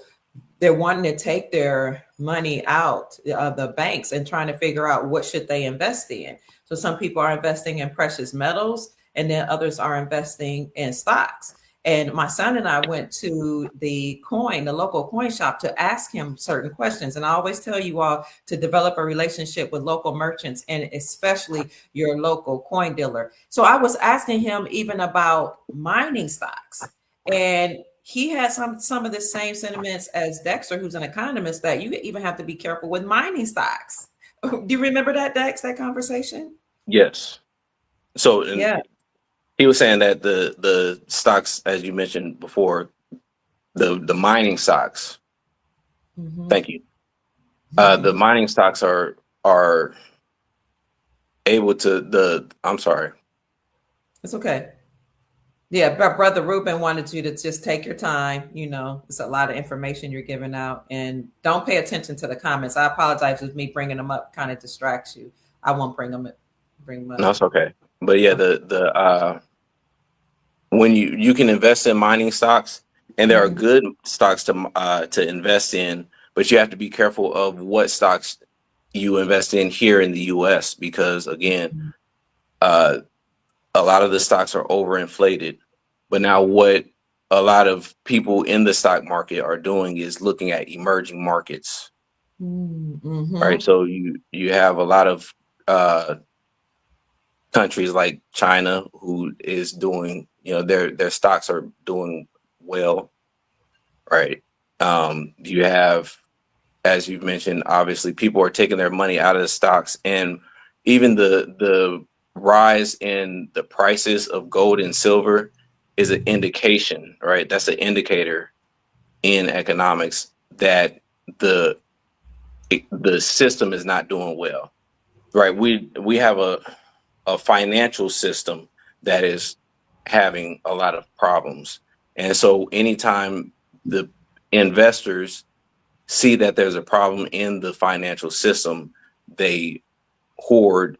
Speaker 1: they're wanting to take their money out of the banks and trying to figure out what should they invest in. So some people are investing in precious metals, and then others are investing in stocks. And my son and I went to the local coin shop to ask him certain questions. And I always tell you all to develop a relationship with local merchants and especially your local coin dealer. So I was asking him even about mining stocks. And he had some of the same sentiments as Dexter, who's an economist, that you even have to be careful with mining stocks. Do you remember that, Dex, that conversation?
Speaker 3: Yes. So, and
Speaker 1: Yeah.
Speaker 3: he was saying that the stocks, as you mentioned before, the mining stocks.
Speaker 1: Hmm.
Speaker 3: Thank you. The mining stocks are able to the. I'm sorry.
Speaker 1: It's okay. Yeah, but Brother Ruben wanted you to just take your time. It's a lot of information you're giving out, and don't pay attention to the comments. I apologize if me bringing them up kind of distracts you. I won't bring them
Speaker 3: No,
Speaker 1: up.
Speaker 3: it's okay. But yeah, the when you can invest in mining stocks, and there are
Speaker 1: Hmm.
Speaker 3: good stocks to invest in, but you have to be careful of what stocks you invest in here in the US, because again, uh, a lot of the stocks are overinflated. But now what a lot of people in the stock market are doing is looking at emerging markets, right?
Speaker 1: Mm-hmm.
Speaker 3: So you have a lot of uh, countries like China who is doing, their stocks are doing well, right? You have, as you've mentioned, obviously people are taking their money out of the stocks, and even the rise in the prices of gold and silver is an indication, right? That's an indicator in economics that the the system is not doing well, right? We have a financial system that is having a lot of problems, and so anytime the investors see that there's a problem in the financial system, they hoard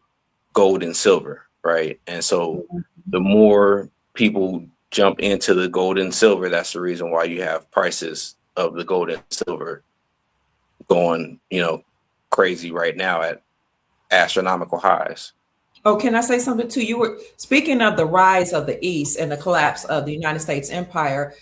Speaker 3: gold and silver, right? And so the more people jump into the gold and silver, that's the reason why you have prices of the gold and silver going, crazy right now at astronomical highs.
Speaker 1: Oh, can I say something too? You were speaking of the rise of the East and the collapse of the United States empire.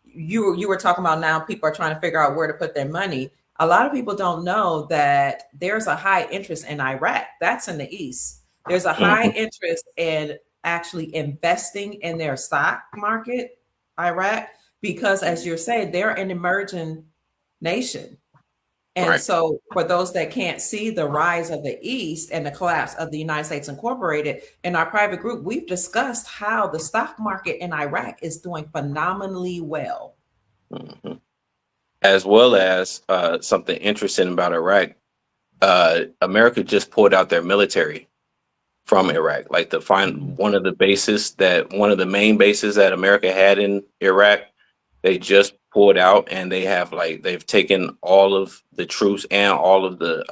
Speaker 1: You were talking about now people are trying to figure out where to put their money. A lot of people don't know that there's a high interest in Iraq. That's in the East. There's a high
Speaker 3: Mhm.
Speaker 1: interest in actually investing in their stock market, Iraq, because as you're saying, they're an emerging nation. And
Speaker 3: Right.
Speaker 1: so, for those that can't see the rise of the East and the collapse of the United States Incorporated, in our private group, we've discussed how the stock market in Iraq is doing phenomenally well.
Speaker 3: Mhm. As well as something interesting about Iraq, America just pulled out their military from Iraq. Like one of the main bases that America had in Iraq, they just pulled out, and they've taken all of the troops and all of the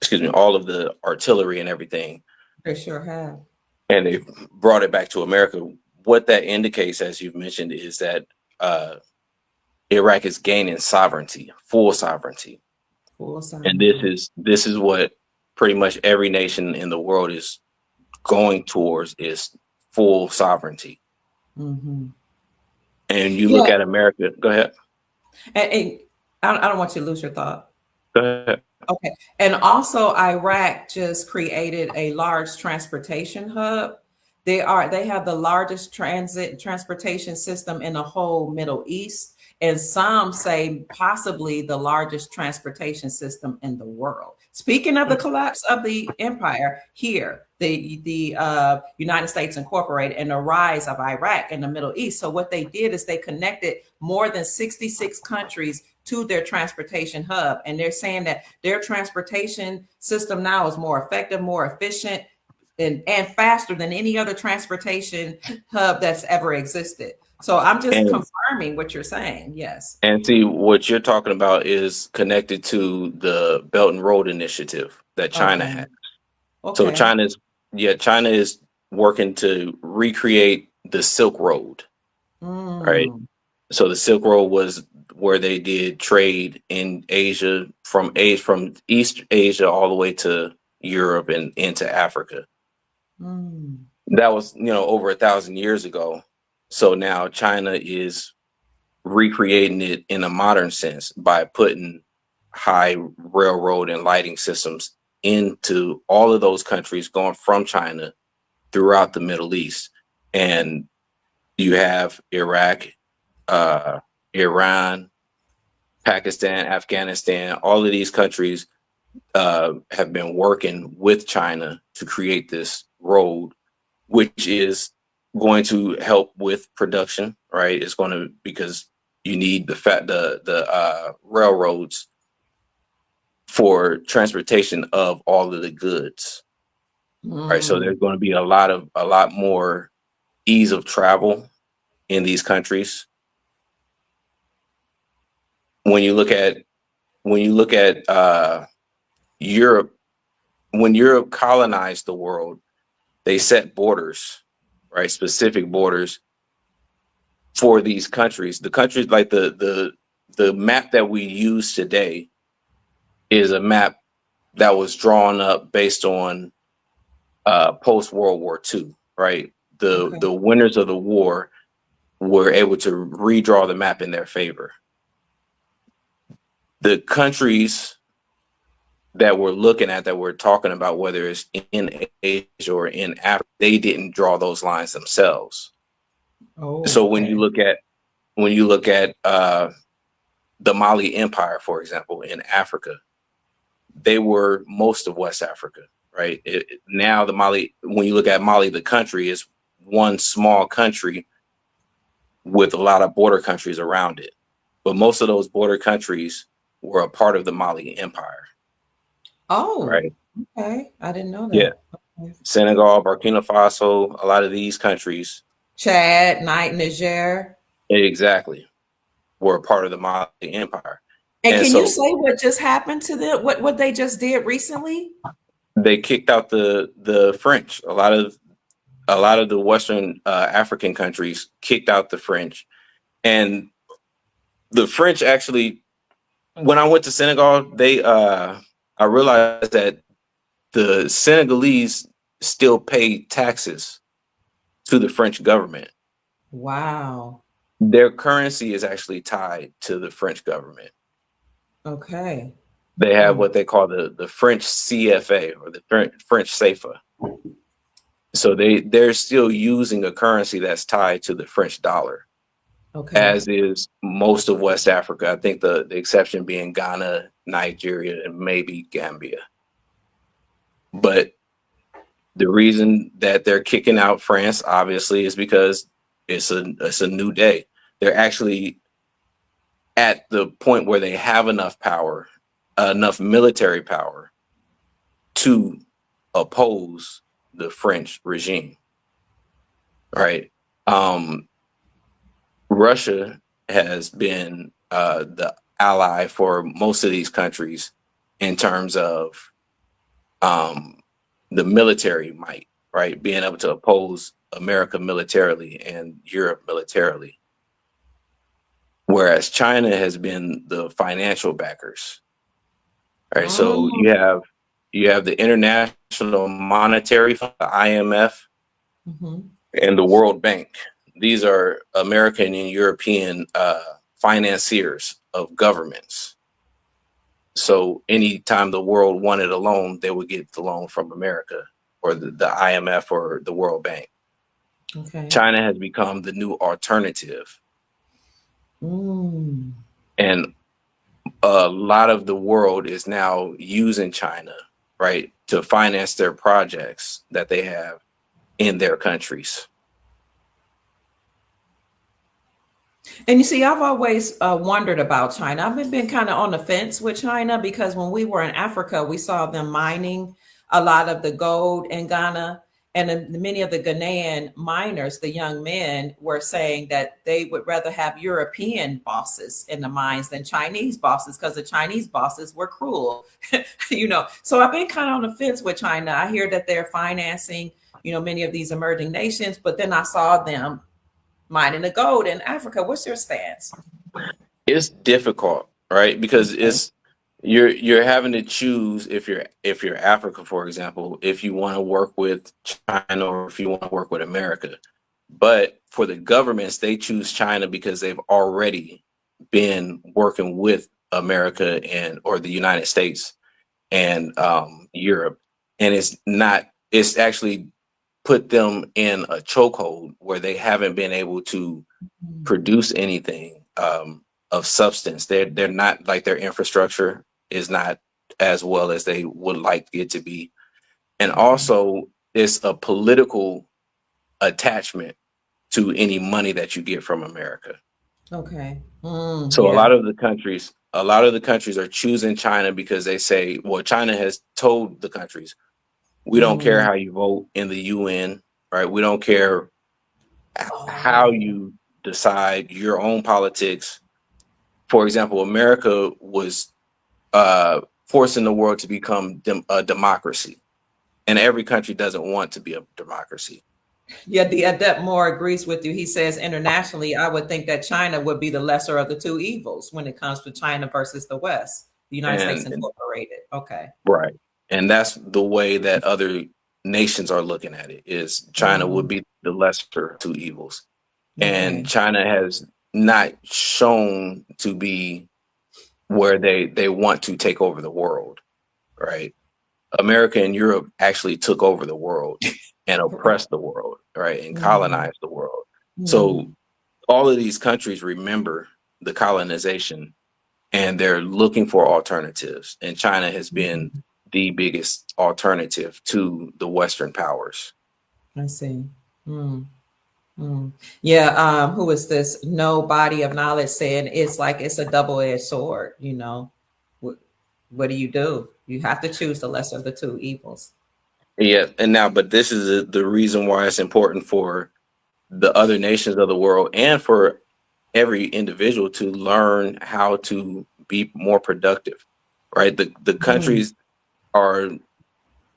Speaker 3: excuse me, all of the artillery and everything,
Speaker 1: They sure have.
Speaker 3: and they brought it back to America. What that indicates, as you've mentioned, is that uh, Iraq is gaining sovereignty, full sovereignty.
Speaker 1: Full
Speaker 3: And this
Speaker 1: sovereignty.
Speaker 3: is this is what pretty much every nation in the world is going towards, is full sovereignty.
Speaker 1: Hmm.
Speaker 3: And you look
Speaker 1: Yeah.
Speaker 3: at America. Go ahead.
Speaker 1: And I don't want you to lose your thought.
Speaker 3: Go ahead.
Speaker 1: Okay. And also Iraq just created a large transportation hub. They have the largest transportation system in the whole Middle East. And some say possibly the largest transportation system in the world. Speaking of the collapse of the empire here, the United States Incorporated and the rise of Iraq in the Middle East. So what they did is they connected more than 66 countries to their transportation hub. And they're saying that their transportation system now is more effective, more efficient, and faster than any other transportation hub that's ever existed. So I'm just
Speaker 3: And
Speaker 1: confirming what you're saying. Yes.
Speaker 3: and see, what you're talking about is connected to the Belt and Road Initiative that China
Speaker 1: Okay.
Speaker 3: had. So
Speaker 1: Okay.
Speaker 3: China is working to recreate the Silk Road, right?
Speaker 1: Mm,
Speaker 3: So the Silk Road was where they did trade in Asia, from East Asia all the way to Europe and into Africa.
Speaker 1: mm,
Speaker 3: That was, over 1,000 years ago. So now China is recreating it in a modern sense by putting high railroad and lighting systems into all of those countries, going from China throughout the Middle East. And you have Iraq, uh, Iran, Pakistan, Afghanistan, all of these countries have been working with China to create this road, which is going to help with production, right? It's going to, because you need the railroads for transportation of all of the goods, right? So
Speaker 1: mm.
Speaker 3: there's going to be a lot more ease of travel in these countries. When you look at Europe, when Europe colonized the world, they set borders, right? Specific borders for these countries. The countries like the map that we use today is a map that was drawn up based on post World War II, right?
Speaker 1: Okay.
Speaker 3: The winners of the war were able to redraw the map in their favor. The countries that we're looking at, that we're talking about, whether it's in Asia or in Africa, they didn't draw those lines themselves.
Speaker 1: Oh,
Speaker 3: So
Speaker 1: okay.
Speaker 3: when you look at the Mali Empire, for example, in Africa, they were most of West Africa, right? Now the Mali, when you look at Mali, the country is one small country with a lot of border countries around it, but most of those border countries were a part of the Mali Empire,
Speaker 1: Oh,
Speaker 3: right?
Speaker 1: okay. I didn't know
Speaker 3: Yeah,
Speaker 1: that. Okay.
Speaker 3: Senegal, Burkina Faso, a lot of these countries,
Speaker 1: Chad, Niger.
Speaker 3: exactly, were a part of the Mali Empire.
Speaker 1: And
Speaker 3: And
Speaker 1: can you
Speaker 3: so
Speaker 1: say what just happened to them? What they just did recently?
Speaker 3: they kicked out the French. A lot of the Western African countries kicked out the French, and the French actually. When I went to Senegal, I realized that the Senegalese still pay taxes to the French government.
Speaker 1: Wow.
Speaker 3: Their currency is actually tied to the French government.
Speaker 1: Okay.
Speaker 3: They have
Speaker 1: Mm,
Speaker 3: what they call the French CFA, or the French CFA. So they're still using a currency that's tied to the French dollar,
Speaker 1: okay.
Speaker 3: as is most of West Africa. I think the exception being Ghana, Nigeria, and maybe Gambia. But the reason that they're kicking out France, obviously, is because it's a new day. They're actually at the point where they have enough power, enough military power to oppose the French regime, right? Um, Russia has been the ally for most of these countries in terms of um, the military might, right? Being able to oppose America militarily and Europe militarily. Whereas China has been the financial backers, right? So
Speaker 1: Mm,
Speaker 3: you have the International Monetary Fund, the IMF,
Speaker 1: mhm.
Speaker 3: and the World Bank. These are American and European financiers of governments. So anytime the world wanted a loan, they would get the loan from America, or the IMF or the World Bank.
Speaker 1: Okay.
Speaker 3: China has become the new alternative.
Speaker 1: Mm,
Speaker 3: And a lot of the world is now using China, right, to finance their projects that they have in their countries.
Speaker 1: And you see, I've always wondered about China. I've been kind of on the fence with China because when we were in Africa, we saw them mining a lot of the gold in Ghana. And then many of the Ghanaian miners, the young men, were saying that they would rather have European bosses in the mines than Chinese bosses because the Chinese bosses were cruel, So I've been kind of on the fence with China. I hear that they're financing, many of these emerging nations, but then I saw them mining the gold in Africa. What's your stance?
Speaker 3: It's difficult, right? Because
Speaker 1: Okay.
Speaker 3: you're having to choose, if you're Africa, for example, if you want to work with China or if you want to work with America. But for the governments, they choose China because they've already been working with America and or the United States and Europe, and it's actually put them in a chokehold where they haven't been able to
Speaker 1: Mm,
Speaker 3: produce anything of substance. They're not, like, their infrastructure is not as well as they would like it to be, and
Speaker 1: okay.
Speaker 3: also it's a political attachment to any money that you get from America.
Speaker 1: Okay.
Speaker 3: So
Speaker 1: Yeah.
Speaker 3: a lot of the countries are choosing China because they say, well, China has told the countries, we don't care
Speaker 1: Mm.
Speaker 3: how you vote in the UN, right? We don't care how
Speaker 1: Oh,
Speaker 3: you decide your own politics. For example, America was forcing the world to become a democracy, and every country doesn't want to be a democracy.
Speaker 1: Yeah, the adept more agrees with you. He says internationally, I would think that China would be the lesser of the two evils when it comes to China versus the West, the United States
Speaker 3: And
Speaker 1: Incorporated. Okay.
Speaker 3: right. And that's the way that other nations are looking at it, is China would
Speaker 1: Mm,
Speaker 3: be the lesser of two evils. And
Speaker 1: okay.
Speaker 3: China has not shown to be where they want to take over the world, right? America and Europe actually took over the world and
Speaker 1: Right.
Speaker 3: oppressed the world, right? And
Speaker 1: Mm,
Speaker 3: colonized the world. So
Speaker 1: mm,
Speaker 3: all of these countries remember the colonization and they're looking for alternatives. And China has been
Speaker 1: mm.
Speaker 3: the biggest alternative to the Western powers.
Speaker 1: I see. Mm, mm. Yeah. Who is this? No body of knowledge saying it's like it's a double-edged sword. What, what do? You have to choose the lesser of the two evils.
Speaker 3: Yeah. And now, but this is the reason why it's important for the other nations of the world and for every individual to learn how to be more productive, right? The
Speaker 1: Mm,
Speaker 3: countries are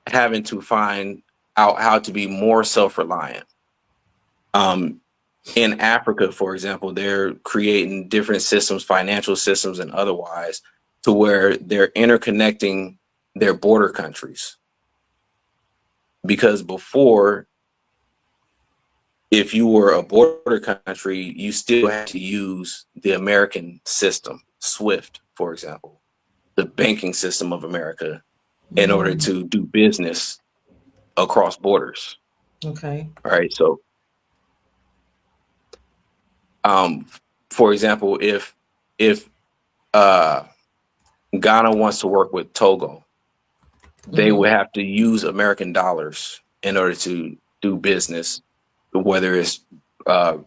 Speaker 3: having to find out how to be more self-reliant. Um, in Africa, for example, they're creating different systems, financial systems and otherwise, to where they're interconnecting their border countries. Because before, if you were a border country, you still had to use the American system, SWIFT, for example, the banking system of America, in order
Speaker 1: mm,
Speaker 3: to do business across borders.
Speaker 1: okay.
Speaker 3: All right. So, um, for example, if uh, Ghana wants to work with Togo, they
Speaker 1: Mm-hmm.
Speaker 3: would have to use American dollars in order to do business, whether it's uh,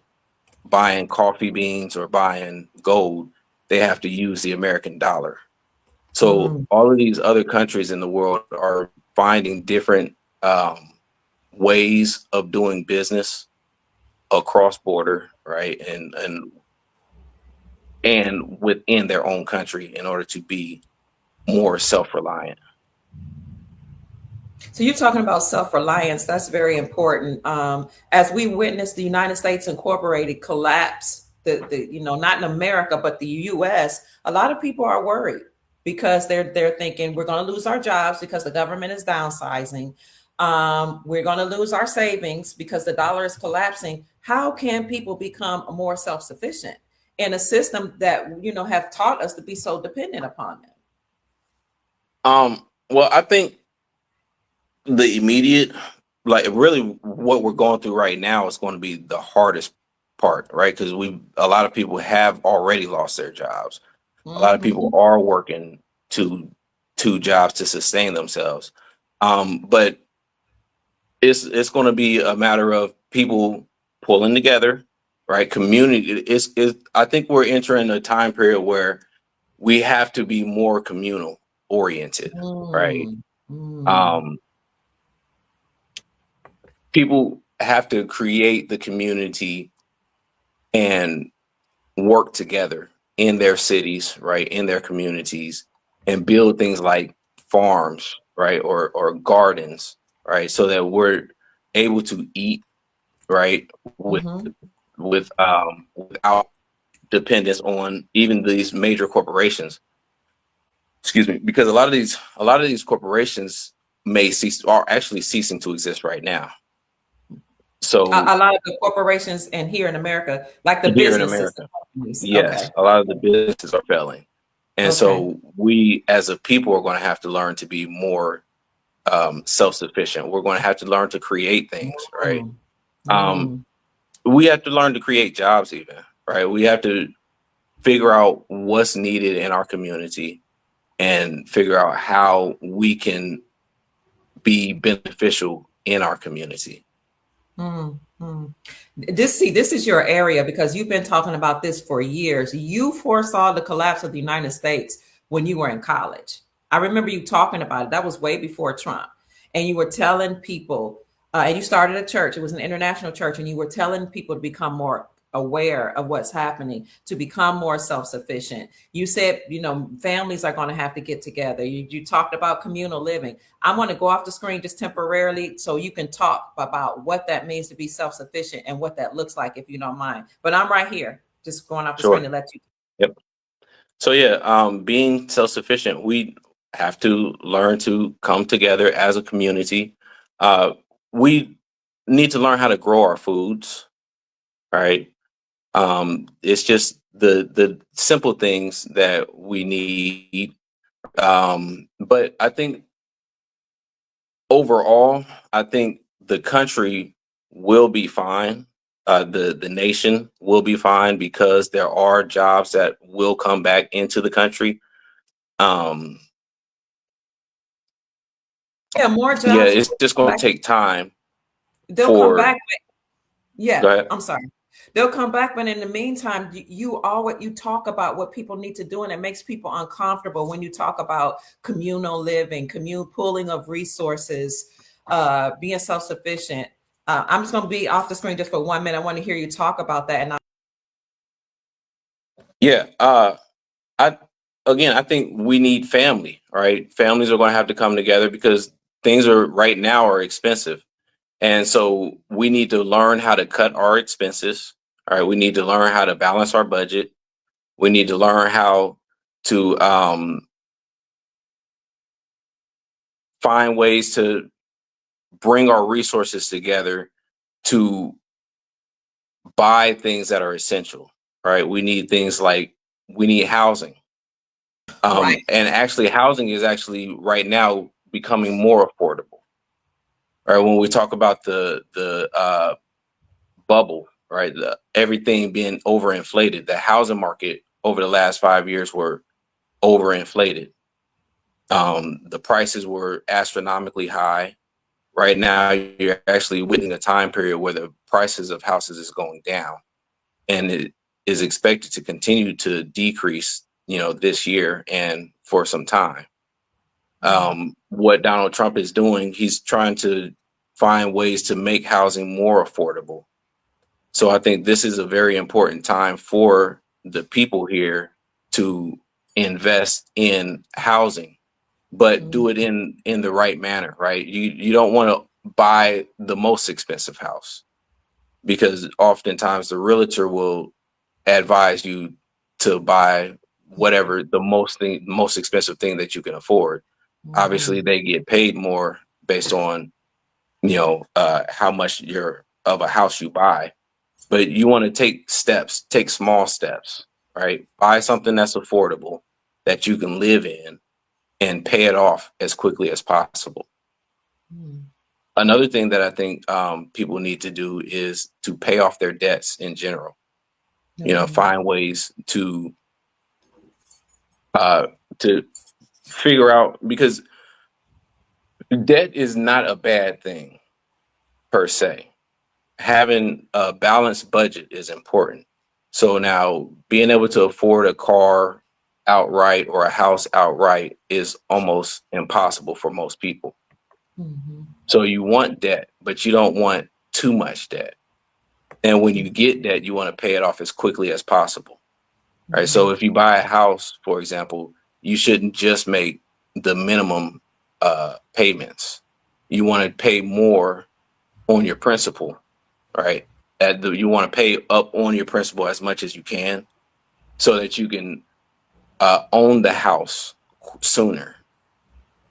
Speaker 3: buying coffee beans or buying gold, they have to use the American dollar. So
Speaker 1: Mm,
Speaker 3: all of these other countries in the world are finding different ways of doing business across border, right? And within their own country in order to be more self-reliant.
Speaker 1: So you're talking about self-reliance. That's very important. As we witnessed the United States Incorporated collapse, not in America, but the US, a lot of people are worried because they're thinking we're going to lose our jobs because the government is downsizing. We're going to lose our savings because the dollar is collapsing. How can people become more self-sufficient in a system that have taught us to be so dependent upon them?
Speaker 3: Well, I think the immediate, like really what we're going through right now is going to be the hardest part, right? Because a lot of people have already lost their jobs. A lot of people
Speaker 1: Hmm.
Speaker 3: are working two jobs to sustain themselves. But it's going to be a matter of people pulling together, right? Community. I think we're entering a time period where we have to be more communal oriented, right?
Speaker 1: Mm, mm,
Speaker 3: Um, People have to create the community and work together in their cities, right, in their communities, and build things like farms, right, or gardens, right, so that we're able to eat, right,
Speaker 1: mhm.
Speaker 3: without dependence on even these major corporations. Excuse me, because a lot of these corporations are actually ceasing to exist right now.
Speaker 1: A
Speaker 3: So
Speaker 1: lot of the corporations and here in America, like the
Speaker 3: here in
Speaker 1: businesses, the
Speaker 3: America,
Speaker 1: companies.
Speaker 3: yes,
Speaker 1: Okay.
Speaker 3: a lot of the businesses are failing. And
Speaker 1: Okay.
Speaker 3: so we as a people are going to have to learn to be more self-sufficient. We're going to have to learn to create things, right?
Speaker 1: Mm,
Speaker 3: Um,
Speaker 1: mm,
Speaker 3: we have to learn to create jobs even, right? We have to figure out what's needed in our community and figure out how we can be beneficial in our community.
Speaker 1: mm. This is your area because you've been talking about this for years. You foresaw the collapse of the United States when you were in college. I remember you talking about it. That was way before Trump. And you were telling people, and you started a church, it was an international church, and you were telling people to become more aware of what's happening to become more self-sufficient. You said, families are going to have to get together. You talked about communal living. I want to go off the screen just temporarily so you can talk about what that means to be self-sufficient and what that looks like, if you don't mind. But I'm right here, just going off the screen
Speaker 3: Sure.
Speaker 1: to let you.
Speaker 3: Yep. So yeah, being self-sufficient, we have to learn to come together as a community. We need to learn how to grow our foods, right? It's just the simple things that we need. But I think overall, I think the country will be fine. The nation will be fine because there are jobs that will come back into the country. Um,
Speaker 1: Yeah, more
Speaker 3: yeah,
Speaker 1: jobs will
Speaker 3: it's just
Speaker 1: come
Speaker 3: going to
Speaker 1: back.
Speaker 3: take time
Speaker 1: They'll come
Speaker 3: for.
Speaker 1: back. Yeah,
Speaker 3: Go ahead.
Speaker 1: I'm sorry. They'll come back, but in the meantime, you talk about what people need to do, and it makes people uncomfortable when you talk about communal living, pooling of resources, being self-sufficient. I'm just going to be off the screen just for 1 minute. I want to hear you talk about that. And
Speaker 3: Yeah. I again, I think we need family, right? Families are going to have to come together because things are right now are expensive. And so we need to learn how to cut our expenses. All right. We need to learn how to balance our budget. We need to learn how to find ways to bring our resources together to buy things that are essential. Right. We need things like we need housing.
Speaker 1: right.
Speaker 3: And actually, housing is actually right now becoming more affordable. Right. When we talk about the bubble, right? Everything being overinflated. The housing market over the last 5 years were overinflated. The prices were astronomically high. Right now, you're actually witnessing a time period where the prices of houses is going down, and it is expected to continue to decrease. This year and for some time. What Donald Trump is doing, he's trying to find ways to make housing more affordable. So I think this is a very important time for the people here to invest in housing, but
Speaker 1: Mm,
Speaker 3: do it in the right manner, right? You don't want to buy the most expensive house because oftentimes the realtor will advise you to buy whatever the most expensive thing that you can afford. Obviously,
Speaker 1: mhm,
Speaker 3: they get paid more based on how much you're of a house you buy, but you want to take small steps, right? Buy something that's affordable that you can live in and pay it off as quickly as possible.
Speaker 1: mm,
Speaker 3: Another thing that I think people need to do is to pay off their debts in general.
Speaker 1: mhm,
Speaker 3: Find ways uh, to figure out, because debt is not a bad thing per se. Having a balanced budget is important. So now being able to afford a car outright or a house outright is almost impossible for most people.
Speaker 1: mhm,
Speaker 3: So you want debt, but you don't want too much debt. And when you
Speaker 1: mhm,
Speaker 3: get debt, you want to pay it off as quickly as possible. Right. So
Speaker 1: mhm,
Speaker 3: if you buy a house, for example, you shouldn't just make the minimum payments. You want to pay more on your principal, right? You want to pay up on your principal as much as you can so that you can own the house sooner,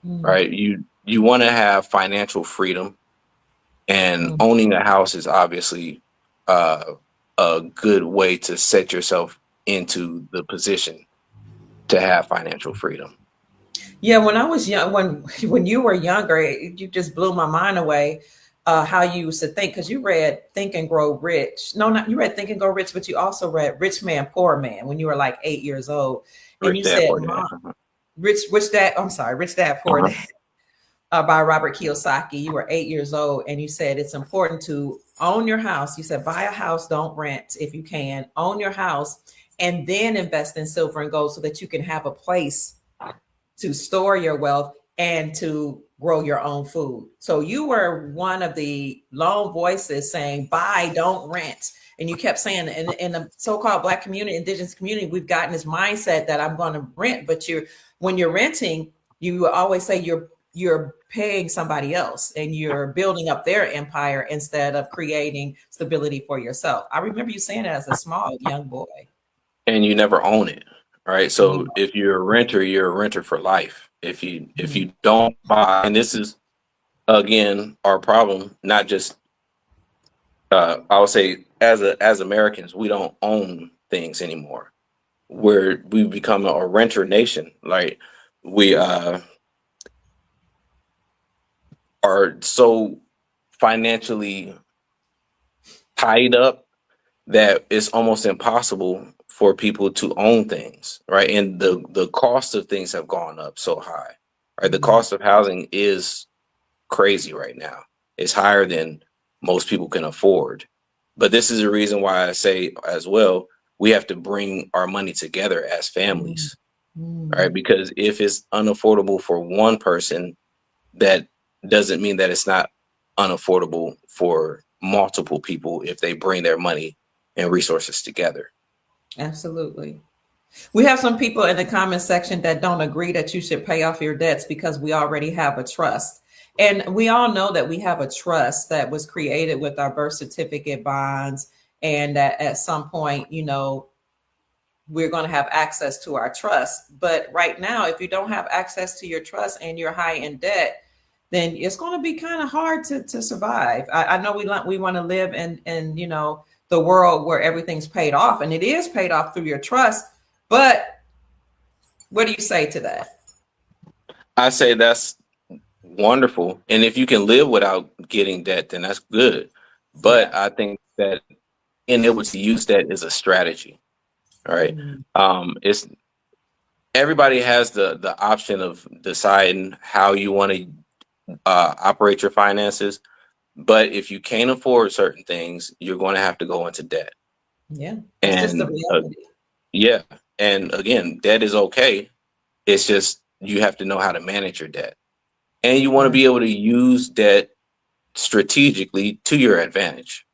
Speaker 1: mm,
Speaker 3: right? You want to have financial freedom, and
Speaker 1: mm.
Speaker 3: owning a house is obviously uh, a good way to set yourself into the position to have financial freedom.
Speaker 1: Yeah, when I was young, when you were younger, you just blew my mind away. How you used to think, because you read Think and Grow Rich. No, not you read Think and Grow Rich, but you also read Rich Man Poor Man when you were like 8 years old, and
Speaker 3: Rich
Speaker 1: you
Speaker 3: dad,
Speaker 1: said,
Speaker 3: poor dad.
Speaker 1: "Mom, Rich Dad." I'm sorry, Rich Dad Poor
Speaker 3: Uh-huh.
Speaker 1: Dad, by Robert Kiyosaki. You were 8 years old, and you said it's important to own your house. You said buy a house, don't rent if you can. Own your house, and then invest in silver and gold so that you can have a place to store your wealth and to grow your own food. So you were one of the lone voices saying, buy, don't rent. And you kept saying in the so-called Black community, indigenous community, we've gotten this mindset that I'm going to rent, but when you're renting, you always say you're paying somebody else and you're building up their empire instead of creating stability for yourself. I remember you saying it as a small young boy.
Speaker 3: And you never own it, right? So
Speaker 1: No.
Speaker 3: if you're a renter for life. If
Speaker 1: Mhm.
Speaker 3: you don't buy, and this is again our problem, not just I would say as Americans, we don't own things anymore. We've become a renter nation. Like we are so financially tied up that it's almost impossible for people to own things, right? And the cost of things have gone up so high, right? The
Speaker 1: Mhm.
Speaker 3: cost of housing is crazy right now. It's higher than most people can afford. But this is the reason why I say as well, we have to bring our money together as
Speaker 1: Mhm.
Speaker 3: families, right?
Speaker 1: Mhm.
Speaker 3: Because if it's unaffordable for one person, that doesn't mean that it's not unaffordable for multiple people if they bring their money and resources together.
Speaker 1: Absolutely. We have some people in the comment section that don't agree that you should pay off your debts because we already have a trust. And we all know that we have a trust that was created with our birth certificate bonds, and that at some point, we're going to have access to our trust. But right now, if you don't have access to your trust and you're high in debt, then it's going to be kind of hard to survive. I know we want to live in the world where everything's paid off, and it is paid off through your trust. But what do you say to that?
Speaker 3: I say that's wonderful. And if you can live without getting debt, then that's good.
Speaker 1: Yeah.
Speaker 3: But I think that being able to use that is a strategy. All right.
Speaker 1: Mm,
Speaker 3: It's everybody has the option of deciding how you want to operate your finances. But if you can't afford certain things, you're going to have to go into debt.
Speaker 1: yeah, that's just the
Speaker 3: And
Speaker 1: reality.
Speaker 3: yeah, and again, debt is okay. It's just you have to know how to manage your debt, and you want to
Speaker 1: Right.
Speaker 3: be able to use debt strategically to your advantage,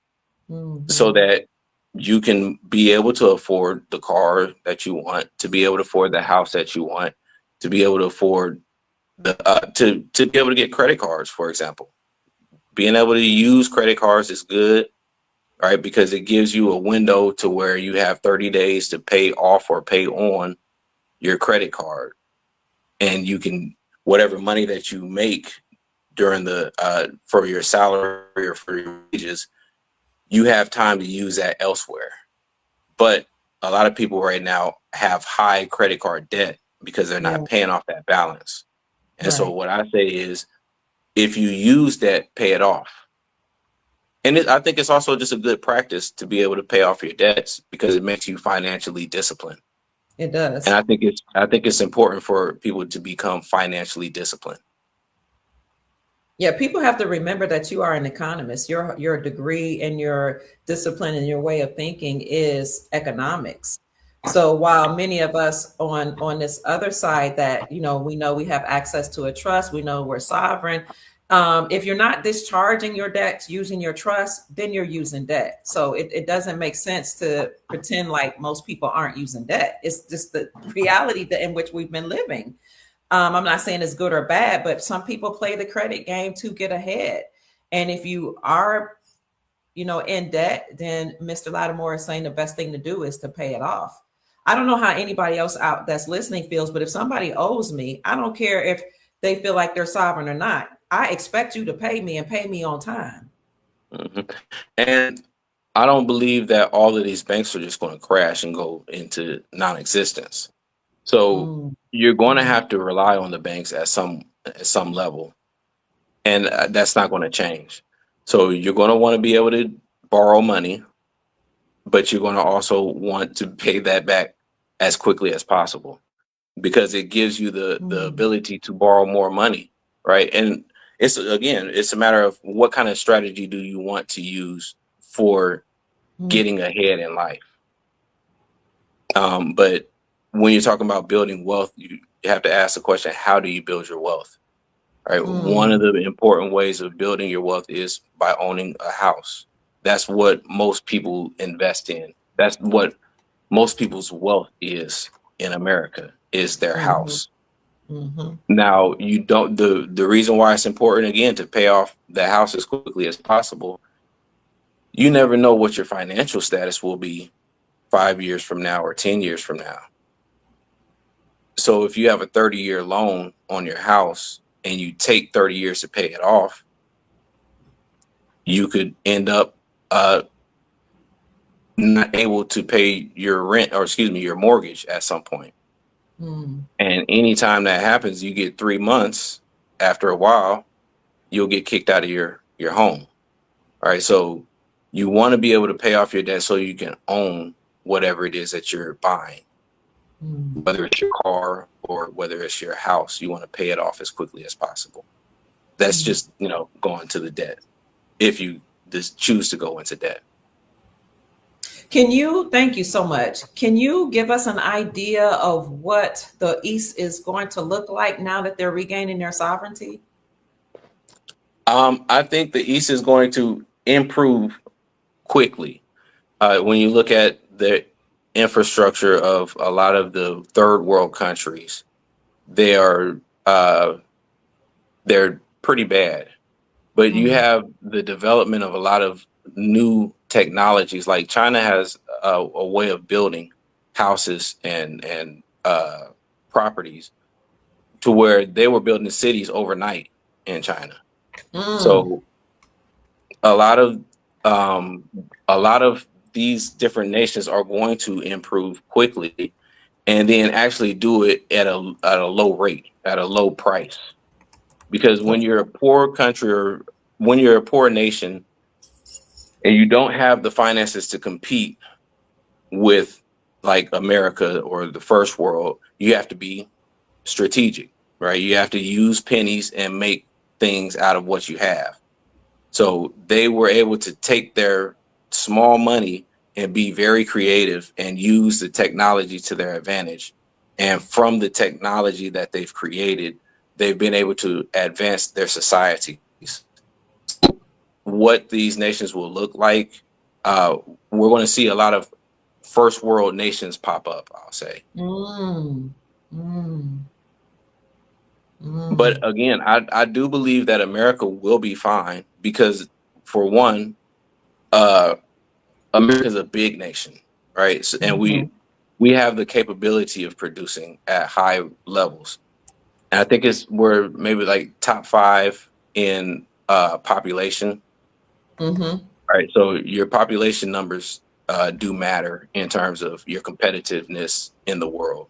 Speaker 3: so
Speaker 1: Hmm.
Speaker 3: that you can be able to afford the car that you want, to be able to afford the house that you want, to be able to afford the to be able to get credit cards, for example. Being able to use credit cards is good, right? Because it gives you a window to where you have 30 days to pay off or pay on your credit card. And you can, whatever money that you make during the, for your salary or for your wages, you have time to use that elsewhere. But a lot of people right now have high credit card debt because they're
Speaker 1: Yeah.
Speaker 3: not paying off that balance. And so
Speaker 1: Right.
Speaker 3: what I say is, if you use that, pay it off. And I think it's also just a good practice to be able to pay off your debts because it makes you financially disciplined.
Speaker 1: It
Speaker 3: And
Speaker 1: does.
Speaker 3: I think it's important for people to become financially disciplined.
Speaker 1: Yeah, people have to remember that you are an economist. Your degree and your discipline and your way of thinking is economics. So while many of us on this other side that we know we have access to a trust, we know we're sovereign. If you're not discharging your debts using your trust, then you're using debt. So it doesn't make sense to pretend like most people aren't using debt. It's just the reality that in which we've been living. I'm not saying it's good or bad, but some people play the credit game to get ahead. And if you are, in debt, then Mr. Lattimore is saying the best thing to do is to pay it off. I don't know how anybody else out that's listening feels, but if somebody owes me, I don't care if they feel like they're sovereign or not. I expect you to pay me and pay me on time.
Speaker 3: Hmm. And I don't believe that all of these banks are just going to crash and go into non-existence. So
Speaker 1: Mm,
Speaker 3: you're going to
Speaker 1: mm,
Speaker 3: have to rely on the banks at some level, and that's not going to change. So you're going to want to be able to borrow money, but you're going to also want to pay that back as quickly as possible, because it gives you the
Speaker 1: mm,
Speaker 3: ability to borrow more money, right? And it's again, it's a matter of what kind of strategy do you want to use for
Speaker 1: mm,
Speaker 3: getting ahead in life. But when you're talking about building wealth, you have to ask the question: how do you build your wealth? Right. One of
Speaker 1: mm,
Speaker 3: the important ways of building your wealth is by owning a house. That's what most people invest in. That's what most people's wealth is in America, is their
Speaker 1: Mm-hmm.
Speaker 3: house.
Speaker 1: Mm-hmm.
Speaker 3: Now, you don't, the reason why it's important again to pay off the house as quickly as possible, you never know what your financial status will be 5 years from now or 10 years from now. So if you have a 30-year loan on your house and you take 30 years to pay it off, you could end up not able to pay your rent, or excuse me, your mortgage at some point.
Speaker 1: Mm.
Speaker 3: And anytime that happens, you get 3 months after a while, you'll get kicked out of your home. All right. So you want to be able to pay off your debt so you can own whatever it is that you're buying,
Speaker 1: Mm.
Speaker 3: whether it's your car or whether it's your house. You want to pay it off as quickly as possible. That's
Speaker 1: Mm.
Speaker 3: just, going to the debt if you just choose to go into debt.
Speaker 1: Thank you so much. Can you give us an idea of what the East is going to look like now that they're regaining their sovereignty?
Speaker 3: I think the East is going to improve quickly. When you look at the infrastructure of a lot of the third world countries, they are they're pretty bad. But you
Speaker 1: Mm.
Speaker 3: have the development of a lot of new technologies. Like China has a way of building houses and properties to where they were building cities overnight in China.
Speaker 1: Mm.
Speaker 3: So a lot of um, a lot of these different nations are going to improve quickly and then actually do it at a low rate, at a low price. Because when
Speaker 1: Okay.
Speaker 3: you're a poor country or when you're a poor nation and you don't have the finances to compete with like America or the first world, you have to be strategic, right? You have to use pennies and make things out of what you have. So they were able to take their small money and be very creative and use the technology to their advantage. And from the technology that they've created, they've been able to advance their societies. What these nations will look like, uh, we're going to see a lot of first world nations pop up, I'll say.
Speaker 1: Mm. Mm. Mm.
Speaker 3: But again, I do believe that America will be fine because, for one, uh, America's a big nation, right? So, and
Speaker 1: Mhm.
Speaker 3: we have the capability of producing at high levels. And I think we're maybe like top five in population,
Speaker 1: Mhm.
Speaker 3: right? So your population numbers do matter in terms of your competitiveness in the world.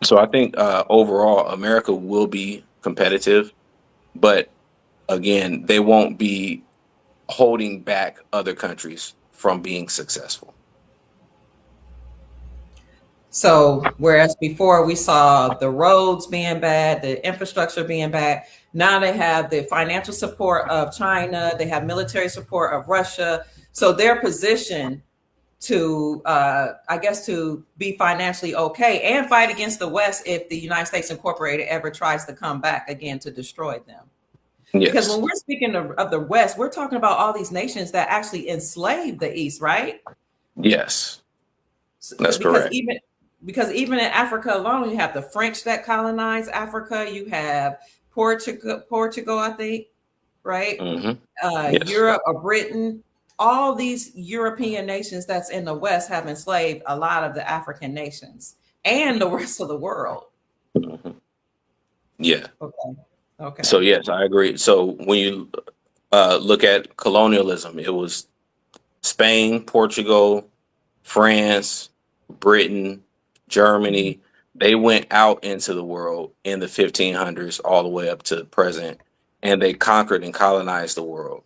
Speaker 3: So I think overall, America will be competitive, but again, they won't be holding back other countries from being successful.
Speaker 1: So, whereas before we saw the roads being bad, the infrastructure being bad, now they have the financial support of China, they have military support of Russia. So they're positioned to, I guess, to be financially okay and fight against the West if the United States Incorporated ever tries to come back again to destroy them. Because
Speaker 3: Yes,
Speaker 1: when we're speaking of the West, we're talking about all these nations that actually enslaved the East, right?
Speaker 3: yes,
Speaker 1: So,
Speaker 3: that's correct.
Speaker 1: because even in Africa alone, you have the French that colonized Africa. You have Portugal, I think, right?
Speaker 3: Hmm. Yes.
Speaker 1: Europe or Britain. All these European nations that's in the West have enslaved a lot of the African nations and the rest of the world.
Speaker 3: Hmm. Yeah.
Speaker 1: Okay.
Speaker 3: So
Speaker 1: Okay.
Speaker 3: yes, I agree. So when you look at colonialism, it was Spain, Portugal, France, Britain,
Speaker 1: Mhm.
Speaker 3: Germany. They went out into the world in the 1500s all the way up to the present, and they conquered and colonized the world.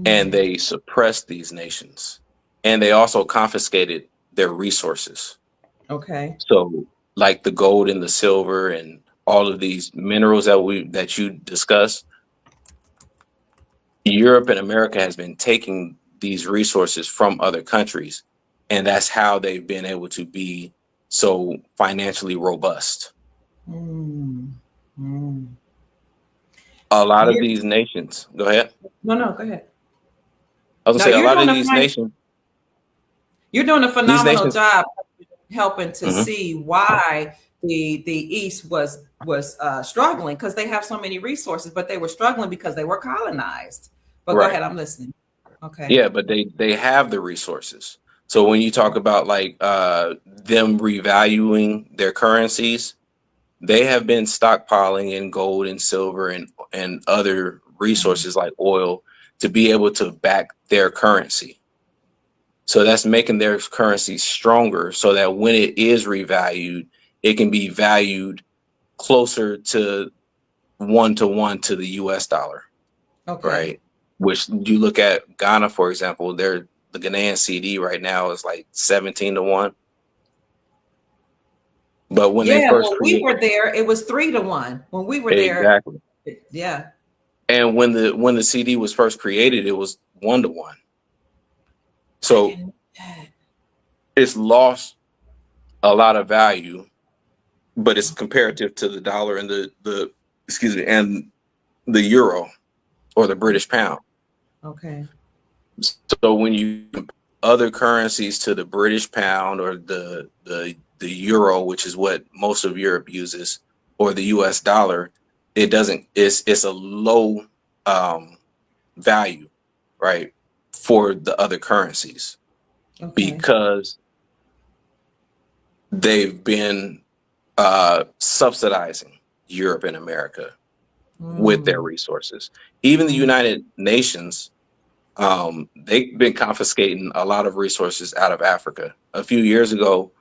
Speaker 3: And
Speaker 1: Mm.
Speaker 3: they suppressed these nations. And they also confiscated their resources.
Speaker 1: Okay.
Speaker 3: So, like the gold and the silver and all of these minerals that you discussed, Europe and America has been taking these resources from other countries, and that's how they've been able to be so financially robust.
Speaker 1: Mm. Mm.
Speaker 3: a lot of
Speaker 1: You're,
Speaker 3: these nations, go ahead.
Speaker 1: no, go ahead.
Speaker 3: I was gonna
Speaker 1: No,
Speaker 3: say a lot of these nations,
Speaker 1: you're doing a
Speaker 3: these
Speaker 1: phenomenal
Speaker 3: nations,
Speaker 1: job helping to
Speaker 3: mhm,
Speaker 1: see why the East was struggling because they have so many resources, but they were struggling because they were colonized. But go
Speaker 3: right.
Speaker 1: ahead, I'm listening. Okay.
Speaker 3: Yeah, but they have the resources. So when you talk about like them revaluing their currencies, they have been stockpiling in gold and silver and other resources like oil to be able to back their currency. So that's making their currency stronger so that when it is revalued, it can be valued closer to one to the US dollar,
Speaker 1: Okay.
Speaker 3: right? Which you look at Ghana, for example, the Ghanaian CD right now is like 17 to 1. But when they
Speaker 1: Yeah,
Speaker 3: first
Speaker 1: when we
Speaker 3: create
Speaker 1: were there, it was 3 to 1. When we were there,
Speaker 3: exactly.
Speaker 1: yeah.
Speaker 3: And when the CD was first created, it was 1 to 1.
Speaker 1: I
Speaker 3: So
Speaker 1: didn't know that.
Speaker 3: it's lost a lot of value, but it's comparative to the dollar and the excuse me and the euro or the British pound.
Speaker 1: Okay.
Speaker 3: So when you compare other currencies to the British pound or the euro, which is what most of Europe uses, or the US dollar, it doesn't it's a low um value, right, for the other currencies
Speaker 1: Okay.
Speaker 3: because they've been subsidizing Europe and America with their
Speaker 1: Mm,
Speaker 3: resources. Even the
Speaker 1: mm,
Speaker 3: United Nations, they've been confiscating a lot of resources out of Africa. A few years ago,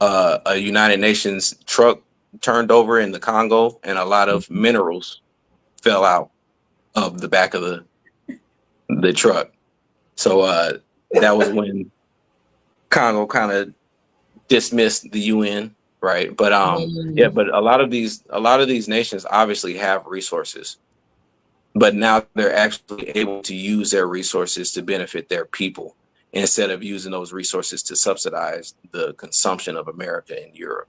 Speaker 3: a United Nations truck turned over in the Congo, and a lot of
Speaker 1: mhm.
Speaker 3: minerals fell out of the back of the truck. So that was when Congo kind of dismissed the UN, right? But yeah,
Speaker 1: Mm.
Speaker 3: but a lot of these nations obviously have resources, but now they're actually able to use their resources to benefit their people instead of using those resources to subsidize the consumption of America and Europe.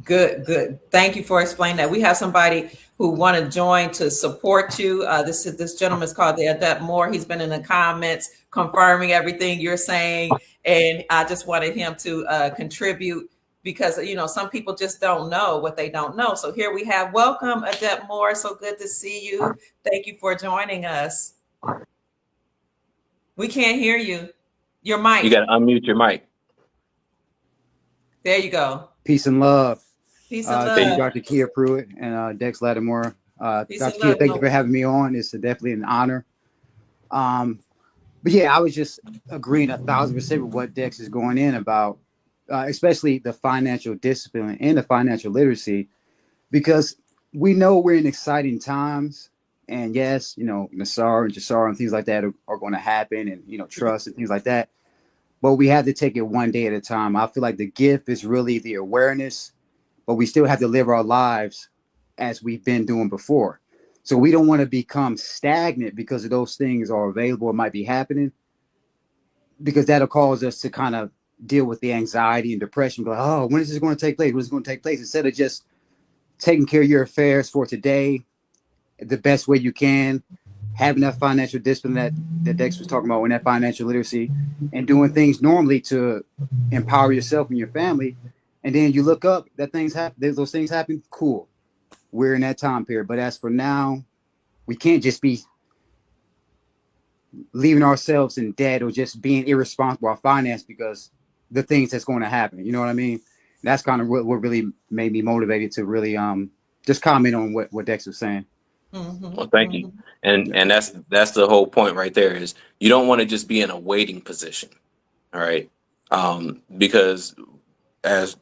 Speaker 1: Good, good. Thank you for explaining that. We have somebody who want to join to support you. This gentleman is called the Adept Moore. He's been in the comments confirming everything you're saying, and I just wanted him to contribute because some people just don't know what they don't know. So here we have welcome Adept Moore. So good to see you. Thank you for joining us. We can't hear you. Your
Speaker 3: You
Speaker 1: mic.
Speaker 3: got to unmute your mic.
Speaker 1: There you go.
Speaker 4: Peace and love
Speaker 1: Peace and
Speaker 3: There
Speaker 4: to you,
Speaker 3: you
Speaker 1: love.
Speaker 3: go.
Speaker 4: Dr. Kia Pruitt and Dex Lattimore.
Speaker 1: Peace and
Speaker 4: Dr. Kia,
Speaker 1: love.
Speaker 4: thank you
Speaker 1: No.
Speaker 4: for having me on. It's definitely an honor. Um, but yeah, I was just agreeing 1,000% with what Dex is going in about, especially the financial discipline and the financial literacy, because we know we're in exciting times. And yes, Nassar and Jassar and things like that are going to happen, and trust and things like that. But we have to take it one day at a time. I feel like the gift is really the awareness, but we still have to live our lives as we've been doing before. So we don't want to become stagnant because of those things are available or might be happening, because that'll cause us to kind of deal with the anxiety and depression. Go, oh, when is this going to take place? When is it going to take place? Instead of just taking care of your affairs for today the best way you can, having that financial discipline that Dex was talking about, and that financial literacy, and doing things normally to empower yourself and your family. And then you look up that things happen, those things happen. Cool, we're in that time period. But as for now, we can't just be leaving ourselves in debt or just being irresponsible with finance because the things that's going to happen. You know what I mean? That's kind of what really made me motivated to really just comment on what Dex was saying.
Speaker 1: Mhm,
Speaker 3: Well, thank you.
Speaker 1: mhm.
Speaker 3: And that's the whole point right there is you don't want to just be in a waiting position. All right. Because as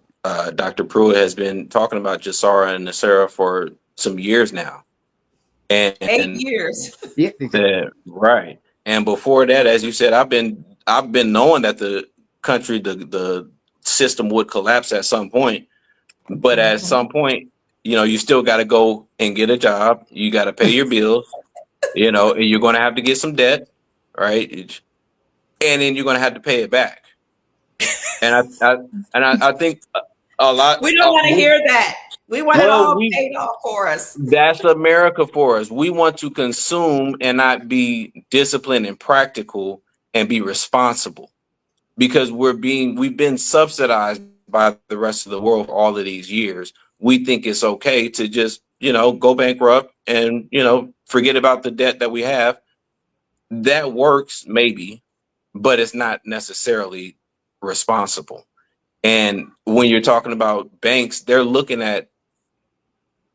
Speaker 3: Dr. Pruitt has been talking about Jassara and Nasara for some years now.
Speaker 1: Eight
Speaker 3: And
Speaker 1: years.
Speaker 4: Yeah,
Speaker 3: right. And before that, as you said, I've been knowing that the country, the system would collapse at some point. But at
Speaker 1: Mhm.
Speaker 3: some point, you still got to go and get a job. You got to pay your bills, and you're going to have to get some debt, right? And then you're going to have to pay it back. And I think a lot,
Speaker 1: We don't want to hear that. We want it
Speaker 3: Well,
Speaker 1: all
Speaker 3: we
Speaker 1: paid off for us.
Speaker 3: that's America for us. We want to consume and not be disciplined and practical and be responsible because we've been subsidized by the rest of the world for all of these years. We think it's okay to just, go bankrupt and, forget about the debt that we have. That works maybe, but it's not necessarily responsible. And when you're talking about banks, they're looking at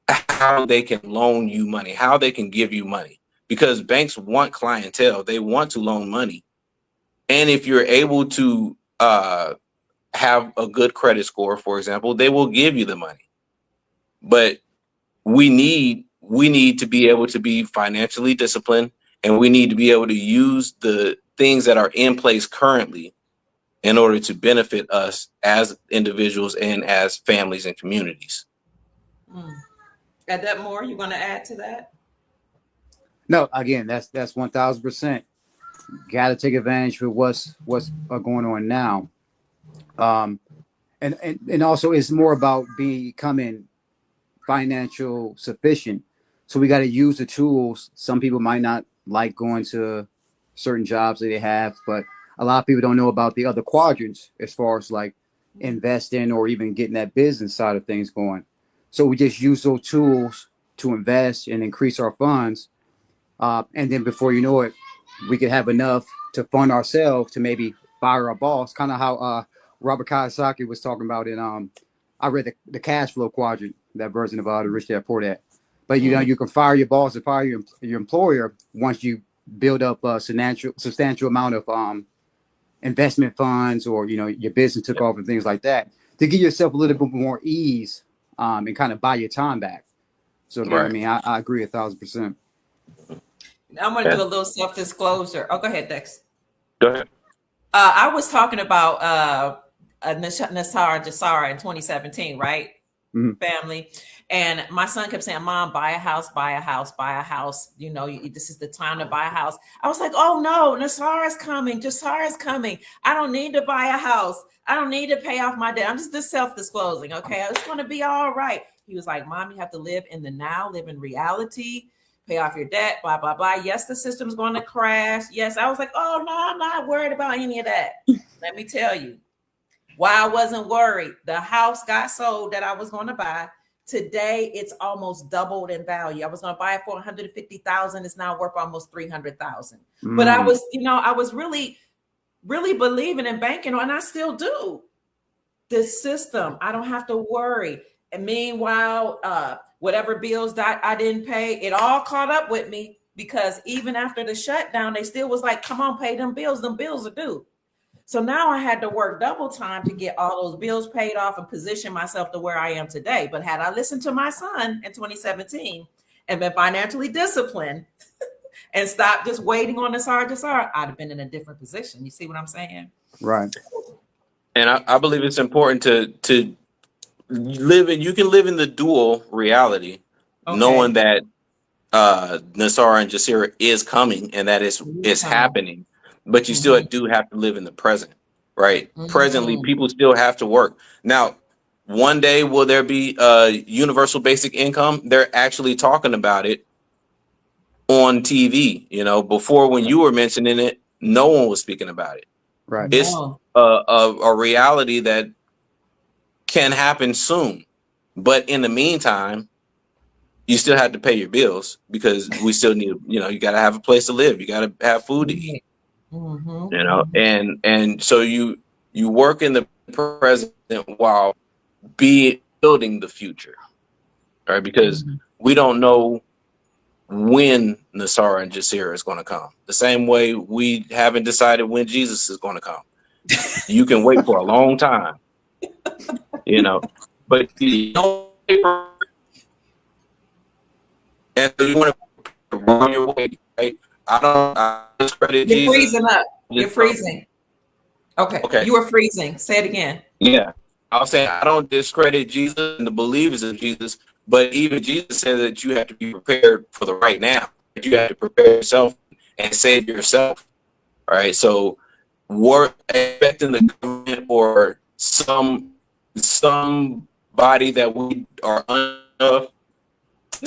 Speaker 3: how they can loan you money, how they can give you money, because banks want clientele. They want to loan money. And if you're able to have a good credit score, for example, they will give you the money. But we need to be able to be financially disciplined, and we need to be able to use the things that are in place currently in order to benefit us as individuals and as families and communities.
Speaker 1: Mm. Add that more? You want to add to that?
Speaker 4: No, again, that's 1000%. Got to take advantage of what's going on now. And also it's more about becoming financial sufficient. So we got to use the tools. Some people might not like going to certain jobs that they have, but a lot of people don't know about the other quadrants as far as like investing or even getting that business side of things going. So we just use those tools to invest and increase our funds. And then before you know it, we could have enough to fund ourselves to maybe fire our boss, kind of how Robert Kiyosaki was talking about in I read the cash flow quadrant, that version of the Rich Dad Poor Dad. But you can fire your boss and fire your employer once you build up a substantial amount of investment funds, or your business took off and things like that, to give yourself a little bit more ease and kind of buy your time back. So again,
Speaker 3: Right.
Speaker 4: I mean, I agree 1000%.
Speaker 1: I'm going to do a little self-disclosure. Oh, go ahead, Dex.
Speaker 3: Go ahead.
Speaker 1: I was talking about Nassar Jassara in 2017, right?
Speaker 4: Mhm.
Speaker 1: Family. And my son kept saying, Mom, buy a house, buy a house, buy a house. This is the time to buy a house. I was like, oh no, Nassar is coming. Jassara is coming. I don't need to buy a house. I don't need to pay off my debt. I'm just self-disclosing. Okay. It's going to be all right. He was like, Mom, you have to live in the now, live in reality, pay off your debt, blah, blah, blah. Yes, the system's going to crash. Yes. I was like, oh no, I'm not worried about any of that. Let me tell you why I wasn't worried. The house got sold that I was going to buy. Today, it's almost doubled in value. I was going to buy it for $150,000. It's now worth almost $300,000. But I was really, really believing in banking, and I still do. This system, I don't have to worry. And meanwhile, whatever bills that I didn't pay, it all caught up with me, because even after the shutdown, they still was like, come on, pay them bills. Them bills are due. So now I had to work double time to get all those bills paid off and position myself to where I am today. But had I listened to my son in 2017 and been financially disciplined and stopped just waiting on the Jassara, I'd have been in a different position. You see what I'm saying?
Speaker 4: Right.
Speaker 3: And I believe it's important to live in. You can live in the dual reality, knowing that Nassar and Jassira is coming and that it's happening, but you still do have to live in the present, right? Presently, people still have to work. Now, one day, will there be universal basic income? They're actually talking about it on TV. Before, when you were mentioning it, no one was speaking about it.
Speaker 4: Right.
Speaker 3: It's a reality that can happen soon, but in the meantime, you still have to pay your bills, because we still need, you got to have a place to live. You got to have food to eat, and so you work in the present while building the future, right? Because we don't know when Nassar and Jassira is going to come. The same way we haven't decided when Jesus is going to come. You can wait for a long time, but you don't wait for, and so you want to run your way, right? I discredit
Speaker 1: You're
Speaker 3: Jesus.
Speaker 1: freezing up. You're freezing. Okay. You were freezing. Say it again.
Speaker 3: Yeah. I was saying, I don't discredit Jesus and the believers of Jesus, but even Jesus said that you have to be prepared for the right now. You have to prepare yourself and save yourself. All right. So we're expecting the government or some body that we are of.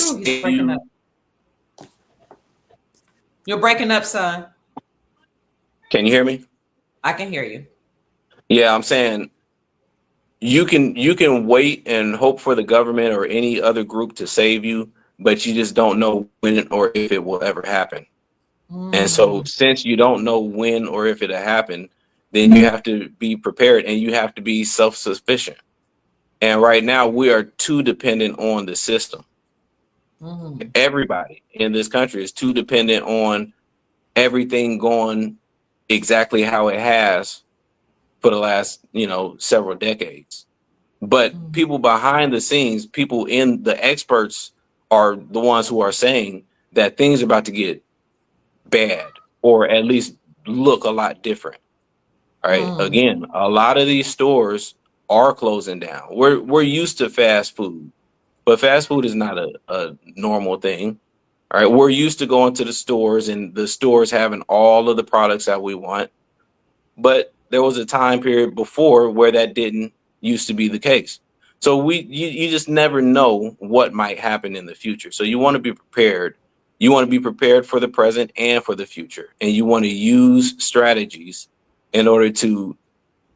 Speaker 1: Ooh, he's breaking up. You're breaking up, son.
Speaker 3: Can you hear me?
Speaker 1: I can hear you.
Speaker 3: Yeah, I'm saying you can wait and hope for the government or any other group to save you, but you just don't know when or if it will ever happen. And so
Speaker 1: Mm,
Speaker 3: since you don't know when or if it'll happen, then you have to be prepared and you have to be self-sufficient. And right now we are too dependent on the system.
Speaker 1: mm,
Speaker 3: Everybody in this country is too dependent on everything going exactly how it has for the last, several decades. But
Speaker 1: mm,
Speaker 3: people behind the scenes, people in the experts are the ones who are saying that things are about to get bad or at least look a lot different. All right.
Speaker 1: mm,
Speaker 3: Again, a lot of these stores are closing down. We're used to fast food, but fast food is not a normal thing. All right. We're used to going to the stores and the stores having all of the products that we want. But there was a time period before where that didn't used to be the case. So you just never know what might happen in the future. So you want to be prepared. You want to be prepared for the present and for the future. And you want to use strategies in order to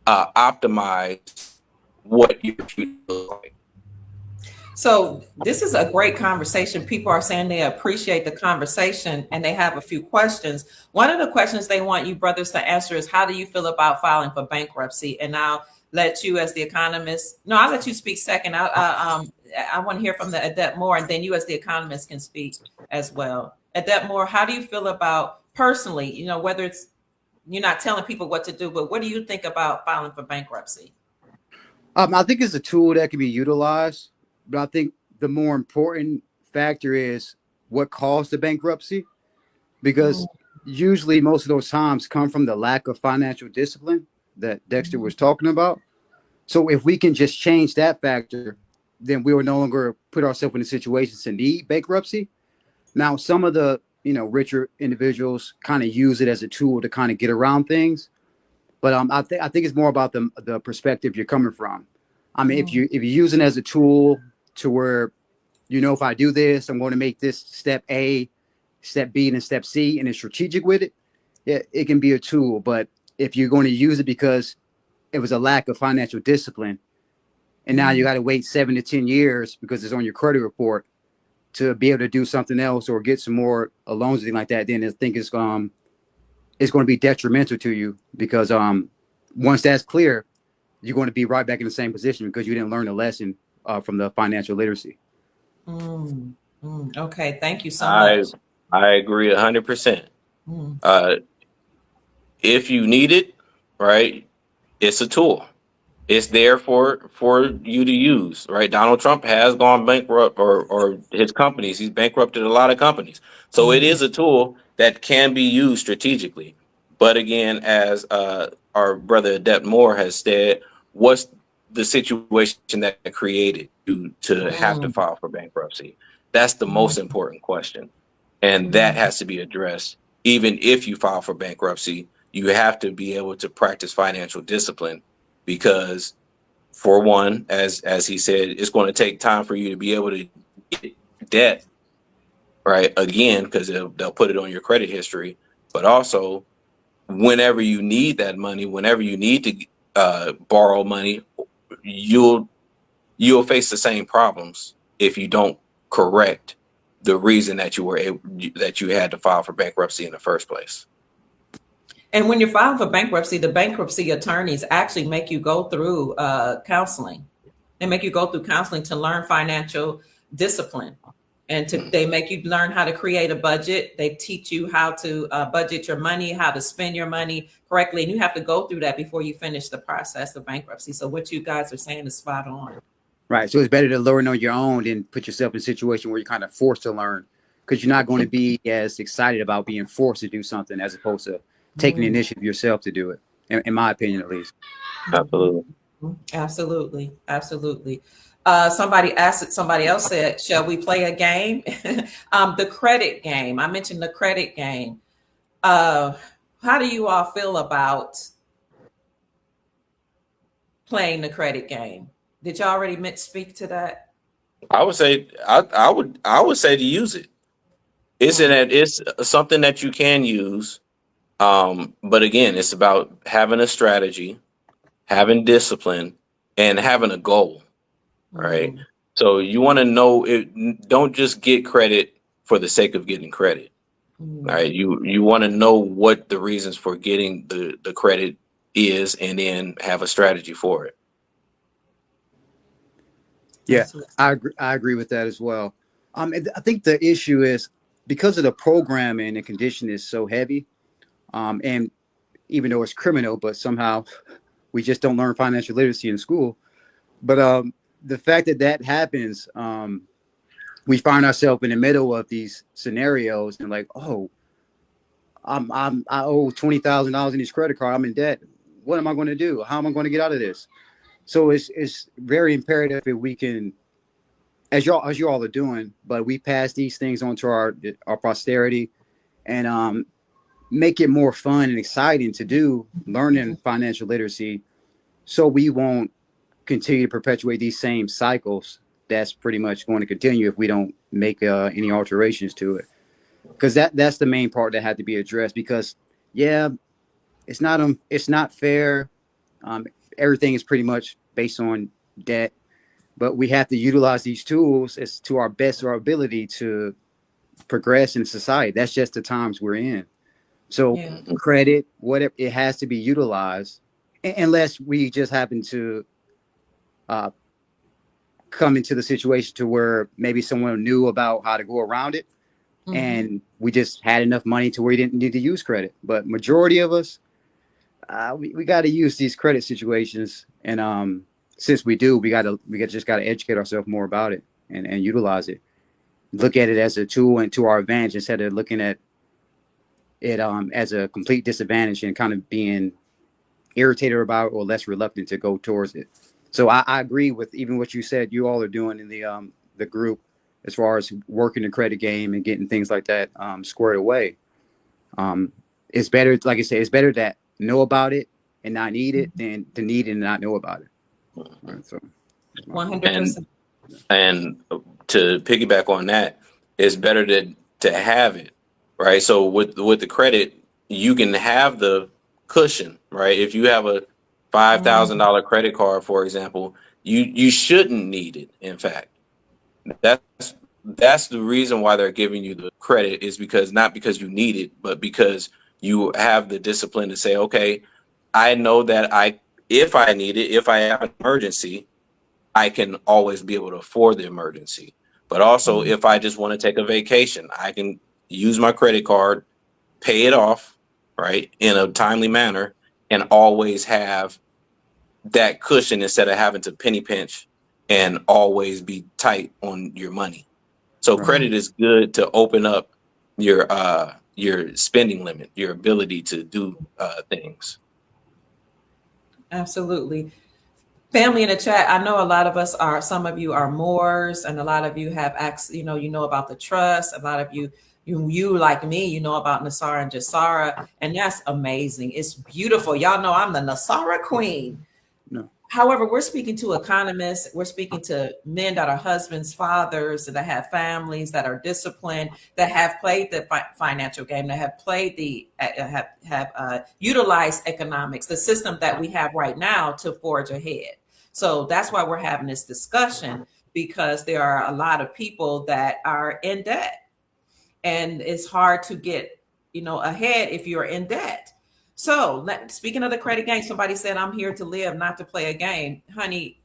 Speaker 3: optimize what your future looks like.
Speaker 1: So this is a great conversation. People are saying they appreciate the conversation and they have a few questions. One of the questions they want you brothers to answer is, how do you feel about filing for bankruptcy? And I'll let you as the economist, no, I'll let you speak second. I want to hear from the Adept Moore, and then you as the economist can speak as well. Adept Moore, how do you feel about personally, whether it's, you're not telling people what to do, but what do you think about filing for bankruptcy?
Speaker 4: I think it's a tool that can be utilized, but I think the more important factor is what caused the bankruptcy, because usually most of those times come from the lack of financial discipline that Dexter was talking about. So if we can just change that factor, then we will no longer put ourselves in a situation to need bankruptcy. Now, some of the richer individuals kind of use it as a tool to kind of get around things, but I think it's more about the perspective you're coming from. I mean, if you're using it as a tool to where if I do this, I'm going to make this step A, step B, and then step C, and it's strategic with it, it can be a tool. But if you're going to use it because it was a lack of financial discipline, and now you got to wait 7 to 10 years because it's on your credit report to be able to do something else or get some more loans, or anything like that, then I think it's going to be detrimental to you, because once that's clear, you're going to be right back in the same position because you didn't learn a lesson from the financial literacy.
Speaker 1: Okay, thank you so
Speaker 3: I
Speaker 1: much.
Speaker 3: I agree 100%.
Speaker 1: Mm,
Speaker 3: Uh, if you need it, right, it's a tool. It's there for you to use, right? Donald Trump has gone bankrupt, or his companies. He's bankrupted a lot of companies. So it
Speaker 1: mhm,
Speaker 3: is a tool that can be used strategically. But again, as our brother Adept Moore has said, what's the situation that created you to have to
Speaker 1: mm,
Speaker 3: file for bankruptcy? That's the
Speaker 1: mm,
Speaker 3: most important question. And that
Speaker 1: mm,
Speaker 3: has to be addressed. Even if you file for bankruptcy, you have to be able to practice financial discipline, because for one, as he said, it's going to take time for you to be able to get debt right again, because they'll put it on your credit history. But also, whenever you need that money, whenever you need to borrow money, you'll you'll face the same problems if you don't correct the reason that that you had to file for bankruptcy in the first place.
Speaker 1: And when you're filing for bankruptcy, the bankruptcy attorneys actually make you go through counseling. They make you go through counseling to learn financial discipline, and they make you learn how to create a budget. They teach you how to budget your money, how to spend your money correctly, and you have to go through that before you finish the process of bankruptcy. So what you guys are saying is spot on.
Speaker 4: Right. So it's better to learn on your own than put yourself in a situation where you're kind of forced to learn, because you're not going to be as excited about being forced to do something as opposed to taking the
Speaker 1: Mm,
Speaker 4: initiative yourself to do it, in my opinion, at least.
Speaker 1: mhm.
Speaker 3: Absolutely.
Speaker 1: Absolutely, absolutely. Somebody asked it. Somebody else said, "Shall we play a game?" The credit game. I mentioned the credit game. Uh, how do you all feel about playing the credit game? Did you already speak to that?
Speaker 3: I would say I would say to use it. It's something that you can use. But again, it's about having a strategy, having discipline, and having a goal. Right.
Speaker 1: Mm,
Speaker 3: So you want to know it. Don't just get credit for the sake of getting credit.
Speaker 1: mm,
Speaker 3: Right. You want to know what the reasons for getting the credit is, and then have a strategy for it.
Speaker 4: Yeah,
Speaker 1: absolutely.
Speaker 4: I agree with that as well. I think the issue is because of the programming and condition is so heavy. And even though it's criminal, but somehow we just don't learn financial literacy in school. But the fact that that happens, we find ourselves in the middle of these scenarios and like, oh, I owe $20,000 in this credit card. I'm in debt. What am I going to do? How am I going to get out of this? So it's very imperative that we can, as you all are doing, but we pass these things on to our posterity and make it more fun and exciting to do learning financial literacy, so we won't continue to perpetuate these same cycles. That's pretty much going to continue if we don't make any alterations to it. Because that's the main part that had to be addressed. Because yeah, it's not fair. Um, Everything is pretty much based on debt, but we have to utilize these tools as to our best of our ability to progress in society. That's just the times we're in. So
Speaker 1: Yeah.
Speaker 3: Mhm.
Speaker 4: credit, whatever, it has to be utilized, unless we just happen to uh, come into the situation to where maybe someone knew about how to go around it,
Speaker 1: Hmm.
Speaker 4: and we just had enough money to where we didn't need to use credit. But majority of us, we got to use these credit situations, and since we do, just got to educate ourselves more about it and utilize it. Look at it as a tool and to our advantage instead of looking at it as a complete disadvantage and kind of being irritated about it or less reluctant to go towards it. So I agree with even what you said you all are doing in the group as far as working the credit game and getting things like that squared away. Um, it's better, like I said, it's better to know about it and not need it than to need it and not know about it. All right, so that's my point.
Speaker 3: And
Speaker 1: 100%.
Speaker 3: and to piggyback on that, it's better to have it, right? So with the credit, you can have the cushion, right? If you have a
Speaker 1: Mm,
Speaker 3: $5,000 credit card, for example, you shouldn't need it. In fact, that's that's the reason why they're giving you the credit, is because not because you need it, but because you have the discipline to say, okay, I know that if I need it, if I have an emergency, I can always be able to afford the emergency. But also,
Speaker 1: mm,
Speaker 3: if I just want to take a vacation, I can use my credit card, pay it off, right, in a timely manner, and always have that cushion instead of having to penny pinch and always be tight on your money. So
Speaker 4: Right.
Speaker 1: mm,
Speaker 3: credit is good to open up your spending limit, your ability to do things.
Speaker 1: absolutely. Family in the chat, I know a lot of us are, some of you are Moors, and a lot of you have access, you know about the trust. A lot of you like me, you know about Nasara and Jasara, and that's amazing. It's beautiful. Y'all know I'm the Nasara queen.
Speaker 4: No.
Speaker 1: However, we're speaking to economists, we're speaking to men that are husbands, fathers, that have families, that are disciplined, that have played the financial game, that have played have utilized economics, the system that we have right now, to forge ahead. So that's why we're having this discussion, because there are a lot of people that are in debt, and it's hard to get ahead if you're in debt. So speaking of the credit game, somebody said I'm here to live, not to play a game. Honey,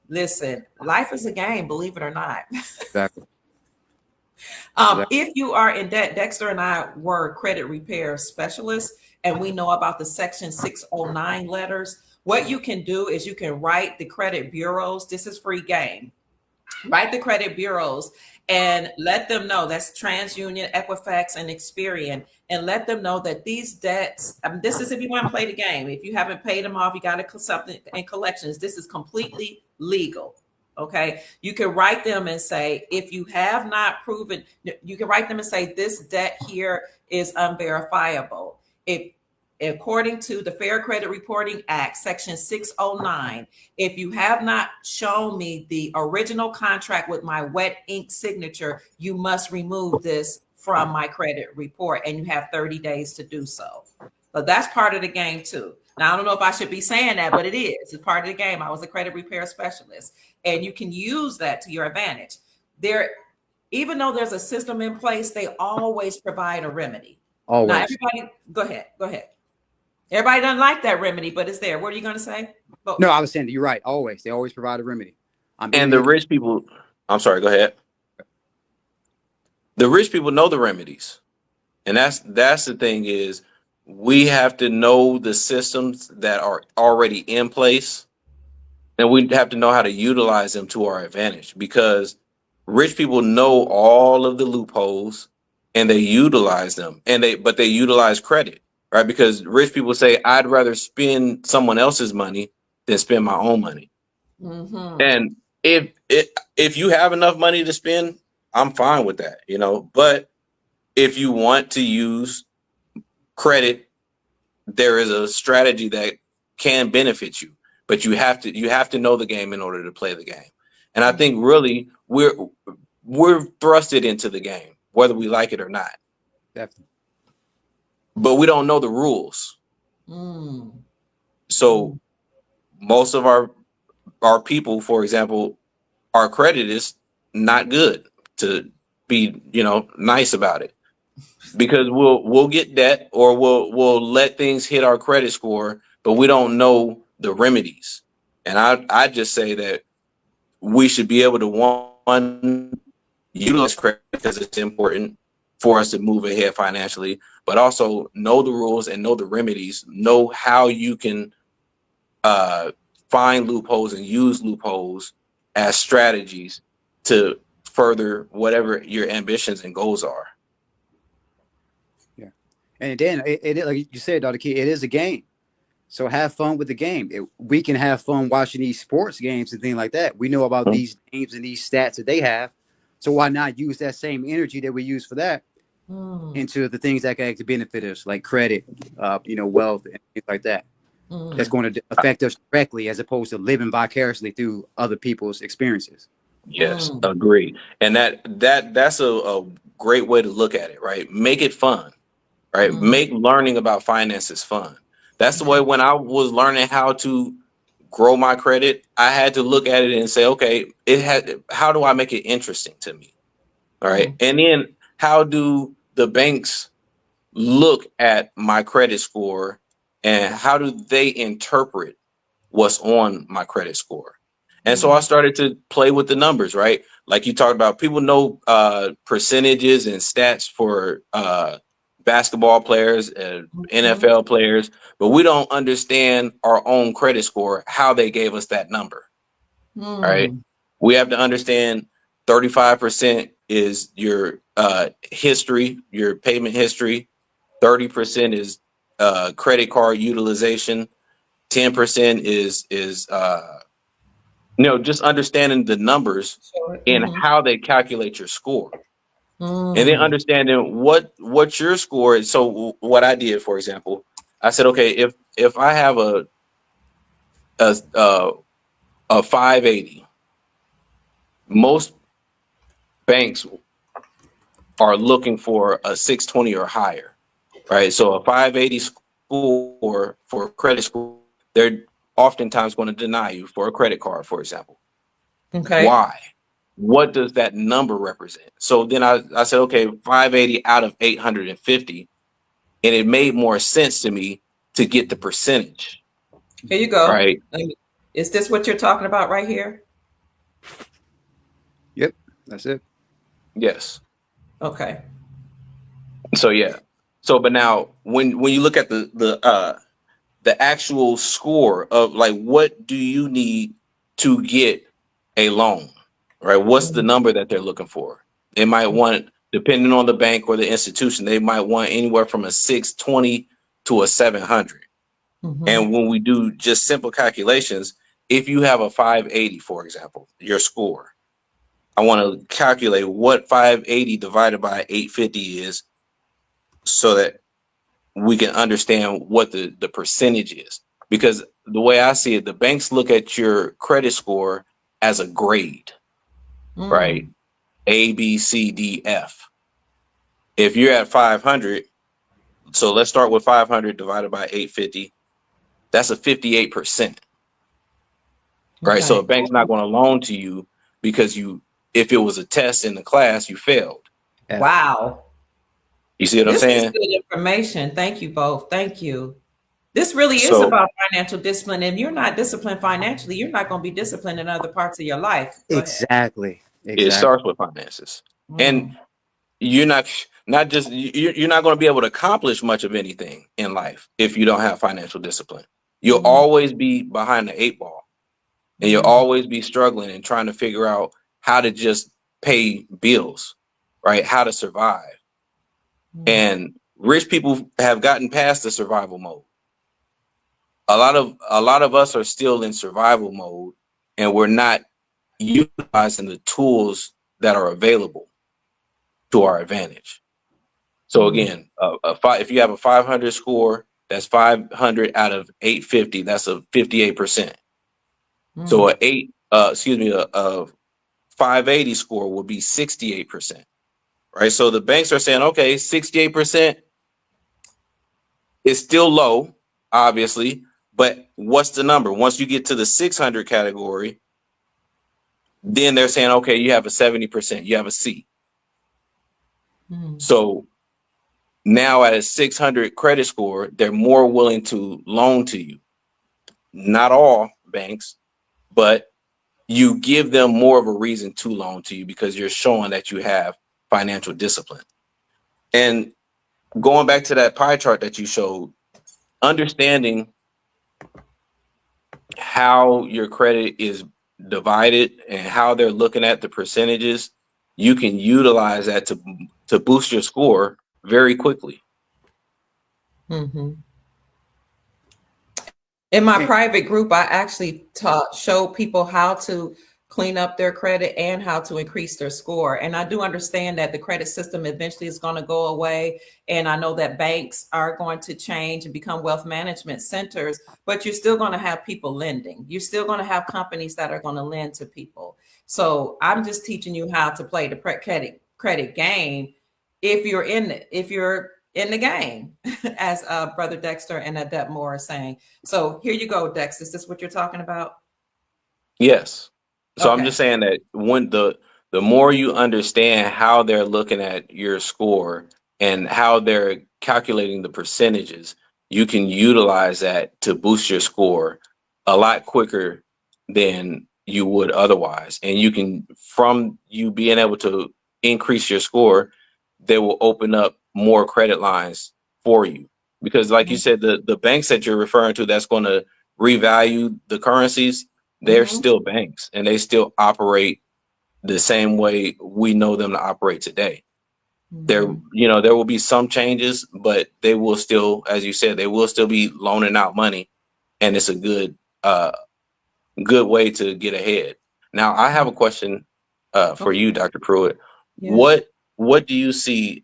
Speaker 1: listen, life is a game, believe it or not.
Speaker 4: Exactly. Exactly.
Speaker 1: If you are in debt, Dexter and I were credit repair specialists, and we know about the section 609 letters. What you can do is you can write the credit bureaus. This is free game. Write the credit bureaus and let them know, that's TransUnion, Equifax, and Experian, and let them know that these debts, this is if you want to play the game. If you haven't paid them off, you got to something in collections. This is completely legal. Okay. You can write them and say, if you have not proven, you can write them and say, this debt here is unverifiable. If according to the Fair Credit Reporting Act, Section 609, if you have not shown me the original contract with my wet ink signature, you must remove this from my credit report, and you have 30 days to do so. But that's part of the game too. Now, I don't know if I should be saying that, but it is. It's part of the game. I was a credit repair specialist, and you can use that to your advantage. Even though there's a system in place, they always provide a remedy.
Speaker 4: Always.
Speaker 1: Now, everybody, go ahead. Everybody doesn't like that remedy, but it's there. What are you going to say?
Speaker 4: No, I was saying that you're right. Always. They always provide a remedy.
Speaker 3: And the rich people, I'm sorry, go ahead. The rich people know the remedies. And that's the thing is we have to know the systems that are already in place, and we have to know how to utilize them to our advantage, because rich people know all of the loopholes and they utilize them, but they utilize credit, right? Because rich people say, I'd rather spend someone else's money than spend my own money.
Speaker 1: Mm-hmm.
Speaker 3: And if you have enough money to spend, I'm fine with that, but if you want to use credit, there is a strategy that can benefit you, but you have to know the game in order to play the game. And I think really we're thrusted into the game, whether we like it or not.
Speaker 4: Definitely.
Speaker 3: But we don't know the rules. So most of our people, for example, our credit is not good, to be nice about it, because we'll get debt, or we'll let things hit our credit score, but we don't know the remedies. And I just say that we should be able to, one, utilize credit because it's important for us to move ahead financially, but also know the rules and know the remedies, know how you can find loopholes and use loopholes as strategies to further whatever your ambitions and goals are.
Speaker 4: Yeah. And then it like you said, Dr. Key, it is a game. So have fun with the game. We can have fun watching these sports games and things like that. We know about these games and these stats that they have. So why not use that same energy that we use for that into the things that can actually benefit us, like credit, wealth, and things like that. That's going to affect us directly, as opposed to living vicariously through other people's experiences.
Speaker 3: Yes, agree. And that's a great way to look at it, right? Make it fun, right? Make learning about finances fun. That's the way. When I was learning how to grow my credit, I had to look at it and say, okay, how do I make it interesting to me? All right. And then how do the banks look at my credit score, and how do they interpret what's on my credit score? And so I started to play with the numbers, right? Like you talked about, people know percentages and stats for basketball players, NFL players, but we don't understand our own credit score, how they gave us that number, right? We have to understand 35% is your history, your payment history. 30% is credit card utilization. 10% is just understanding the numbers and how they calculate your score, and then understanding what your score is. So what I did, for example, I said, okay, if I have a 580, most banks are looking for a 620 or higher, right? So a 580 score for credit score, they're oftentimes going to deny you for a credit card, for example.
Speaker 1: Okay.
Speaker 3: Why? What does that number represent? So then I said, okay, 580 out of 850. And it made more sense to me to get the percentage.
Speaker 1: Here you go.
Speaker 3: Right.
Speaker 1: Is this what you're talking about right here?
Speaker 4: Yep, that's it.
Speaker 3: Yes.
Speaker 1: Okay.
Speaker 3: So yeah. So but now when you look at the actual score of, like, what do you need to get a loan, right? What's the number that they're looking for? They might want, depending on the bank or the institution, they might want anywhere from a 620 to a 700. And when we do just simple calculations, if you have a 580, for example, your score, I want to calculate what 580 divided by 850 is, so that we can understand what the percentage is. Because the way I see it, the banks look at your credit score as a grade, right?
Speaker 1: Mm,
Speaker 3: A, B, C, D, F. If you're at 500, so let's start with 500 divided by 850. That's a 58%, right? So a
Speaker 1: okay.
Speaker 3: bank's not going to loan to you because if it was a test in the class, you failed.
Speaker 4: F.
Speaker 1: Wow.
Speaker 3: You see what I'm
Speaker 1: This is
Speaker 3: saying?
Speaker 1: good information. Thank you both. Thank you. This really is
Speaker 3: So
Speaker 1: about financial discipline. If you're not disciplined financially, you're not going to be disciplined in other parts of your life. Go ahead.
Speaker 4: Exactly.
Speaker 3: it
Speaker 4: Exactly.
Speaker 3: starts with finances. And
Speaker 1: Mm,
Speaker 3: you're not just you're not going to be able to accomplish much of anything in life if you don't have financial discipline. You'll
Speaker 1: mm,
Speaker 3: always be behind the eight ball, and you'll
Speaker 1: mm,
Speaker 3: always be struggling and trying to figure out how to just pay bills, right? How to survive.
Speaker 1: mm,
Speaker 3: And rich people have gotten past the survival mode. A lot of us are still in survival mode, and we're not utilizing the tools that are available to our advantage. So
Speaker 1: mm,
Speaker 3: again, if you have a 500 score, that's 500 out of 850. That's a 58%. So
Speaker 1: mm,
Speaker 3: a 580 score will be 68%, right? So the banks are saying, okay, 68% is still low, obviously, but what's the number? Once you get to the 600 category, then they're saying, okay, you have a 70%, you have a C.
Speaker 1: mm,
Speaker 3: So now at a 600 credit score, they're more willing to loan to you. Not all banks, but you give them more of a reason to loan to you because you're showing that you have financial discipline. And going back to that pie chart that you showed, understanding how your credit is divided and how they're looking at the percentages, you can utilize that to boost your score very quickly.
Speaker 1: mhm. In my
Speaker 4: And,
Speaker 1: private group, I actually show people how to clean up their credit and how to increase their score. And I do understand that the credit system eventually is going to go away. And I know that banks are going to change and become wealth management centers, but you're still going to have people lending. You're still going to have companies that are going to lend to people. So I'm just teaching you how to play the credit game if you're in it, if you're in the game, as Brother Dexter and Adept Moore are saying. So here you go, Dex. Is this what you're talking about?
Speaker 3: Yes. So I'm
Speaker 1: Okay.
Speaker 3: just saying that when the more you understand how they're looking at your score and how they're calculating the percentages, you can utilize that to boost your score a lot quicker than you would otherwise. And you can, from you being able to increase your score, they will open up more credit lines for you. Because like you said, the banks that you're referring to that's going to revalue the currencies, they're
Speaker 1: Mm-hmm.
Speaker 3: still banks and they still operate the same way we know them to operate today.
Speaker 1: Mm-hmm.
Speaker 3: There will be some changes, but they will still, as you said, they will still be loaning out money, and it's a good way to get ahead. Now, I have a question for
Speaker 1: Okay.
Speaker 3: you, Dr. Pruitt.
Speaker 1: Yes.
Speaker 3: What do you see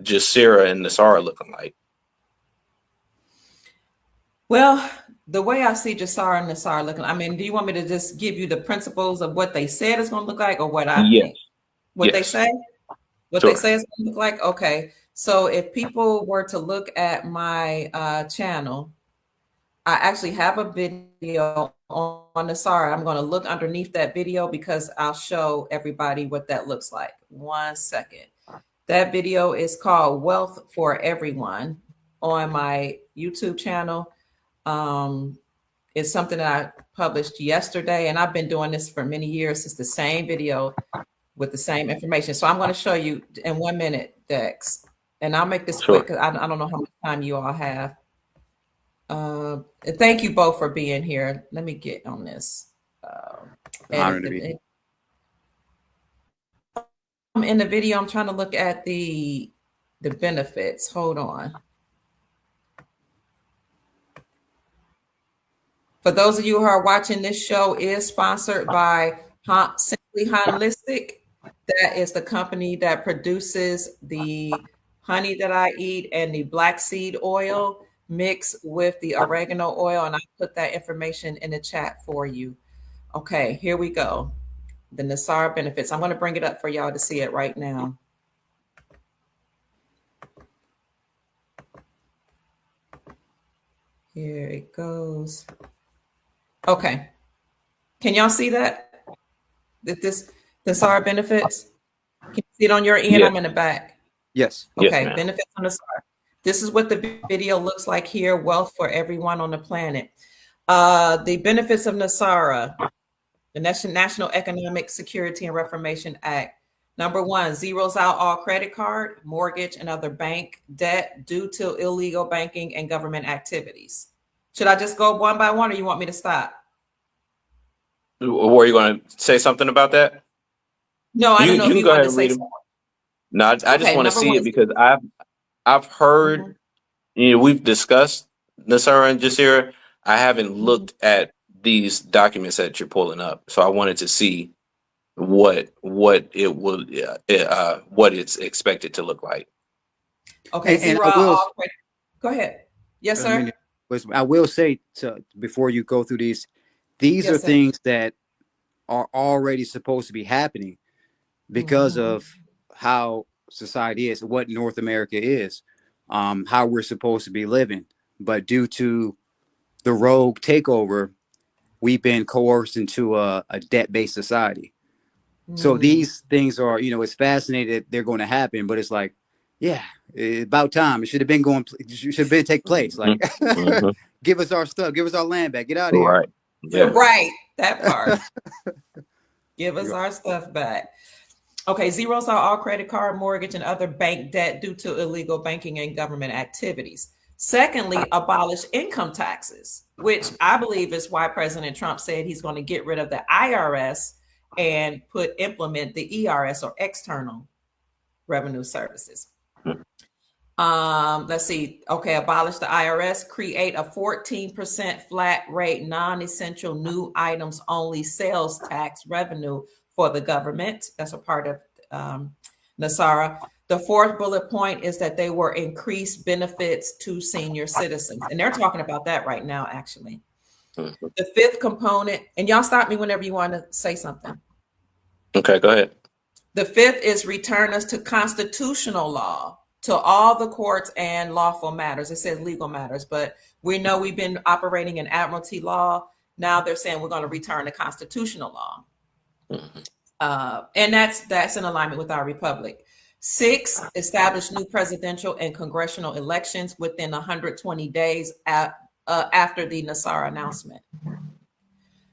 Speaker 3: Jasira and Nasara looking like?
Speaker 1: Well, the way I see Jasara and Nassar looking, I mean, do you want me to just give you the principles of what they said it's going to look like or what I
Speaker 3: Yes,
Speaker 1: think? What they
Speaker 3: yes,
Speaker 1: say? What they
Speaker 3: sure,
Speaker 1: say it's going to look like? Okay. So if people were to look at my channel, I actually have a video on the sorry. I'm going to look underneath that video because I'll show everybody what that looks like. 1 second. That video is called Wealth for Everyone on my YouTube channel. Um, it's something that I published yesterday, and I've been doing this for many years. It's the same video with the same information. So I'm going to show you in 1 minute, Dex, and I'll make this quick
Speaker 3: sure,
Speaker 1: because I don't know how much time you all have. Thank you both for being here. Let me get on this. Uh,
Speaker 4: honor
Speaker 1: edit
Speaker 4: to be.
Speaker 1: the. I'm in the video. I'm trying to look at the benefits. Hold on. For those of you who are watching, this show is sponsored by Simply Holistic. That is the company that produces the honey that I eat, and the black seed oil mixed with the oregano oil. And I put that information in the chat for you. Okay, here we go. The Nasara benefits. I'm going to bring it up for y'all to see it right now. Here it goes. Okay. Can y'all see that? This Nasara benefits? Can you see it on your end?
Speaker 3: Yes.
Speaker 1: I'm in the back.
Speaker 4: Yes.
Speaker 1: Okay,
Speaker 3: Yes,
Speaker 1: benefits on Nasara. This is what the video looks like here. Wealth for everyone on the planet. The benefits of Nasara, the National Economic Security and Reformation Act. Number one, zeroes out all credit card, mortgage, and other bank debt due to illegal banking and government activities. Should I just go one by one, or you want me to stop?
Speaker 3: Were you going to say something about that?
Speaker 1: No, I don't know
Speaker 3: You
Speaker 1: if
Speaker 3: can
Speaker 1: you
Speaker 3: go
Speaker 1: wanted
Speaker 3: ahead
Speaker 1: to
Speaker 3: and
Speaker 1: say
Speaker 3: read them.
Speaker 1: something.
Speaker 3: No, I just
Speaker 1: Okay,
Speaker 3: want to
Speaker 1: number
Speaker 3: see
Speaker 1: one
Speaker 3: it
Speaker 1: is
Speaker 3: because I've heard,
Speaker 1: mhm,
Speaker 3: we've discussed Nasara and Jazeera. I haven't
Speaker 1: mhm.
Speaker 3: looked at these documents that you're pulling up, so I wanted to see what it will what it's expected to look like.
Speaker 1: Okay,
Speaker 4: And
Speaker 1: zero
Speaker 4: I
Speaker 1: out
Speaker 4: will.
Speaker 1: all credit. Go ahead. Yes,
Speaker 4: I mean,
Speaker 1: sir.
Speaker 4: I will say before you go through these are
Speaker 1: Yes, sir.
Speaker 4: things that are already supposed to be happening because
Speaker 1: Mhm.
Speaker 4: of how society is, what North America is, how we're supposed to be living. But due to the rogue takeover, we've been coerced into a debt-based society. So
Speaker 1: Mm.
Speaker 4: these things are, it's fascinating that they're going to happen, but it's like, yeah, about time. It should have been should have been take place.
Speaker 3: Hmm.
Speaker 4: Like,
Speaker 3: Hmm.
Speaker 4: give us our stuff, give us our land back, get out of here.
Speaker 3: Right. Yeah.
Speaker 1: Right, that part. Give us
Speaker 4: You're right.
Speaker 1: our stuff back. Okay, zeros out all credit card, mortgage, and other bank debt due to illegal banking and government activities. Secondly, abolish income taxes, which I believe is why President Trump said he's going to get rid of the IRS and implement the ERS, or external revenue services. Let's see. Okay, abolish the IRS, create a 14% flat rate, non-essential new items only sales tax revenue for the government. That's a part of Nasara. The fourth bullet point is that they will increase benefits to senior citizens. And they're talking about that right now, actually.
Speaker 3: Mhm.
Speaker 1: The fifth component, and y'all stop me whenever you want to say something.
Speaker 3: Okay, go ahead.
Speaker 1: The fifth is return us to constitutional law, to all the courts and lawful matters. It says legal matters, but we know we've been operating in admiralty law. Now they're saying we're going to return to constitutional law. And that's in alignment with our republic. 6, establish new presidential and congressional elections within 120 days after the Nasara announcement.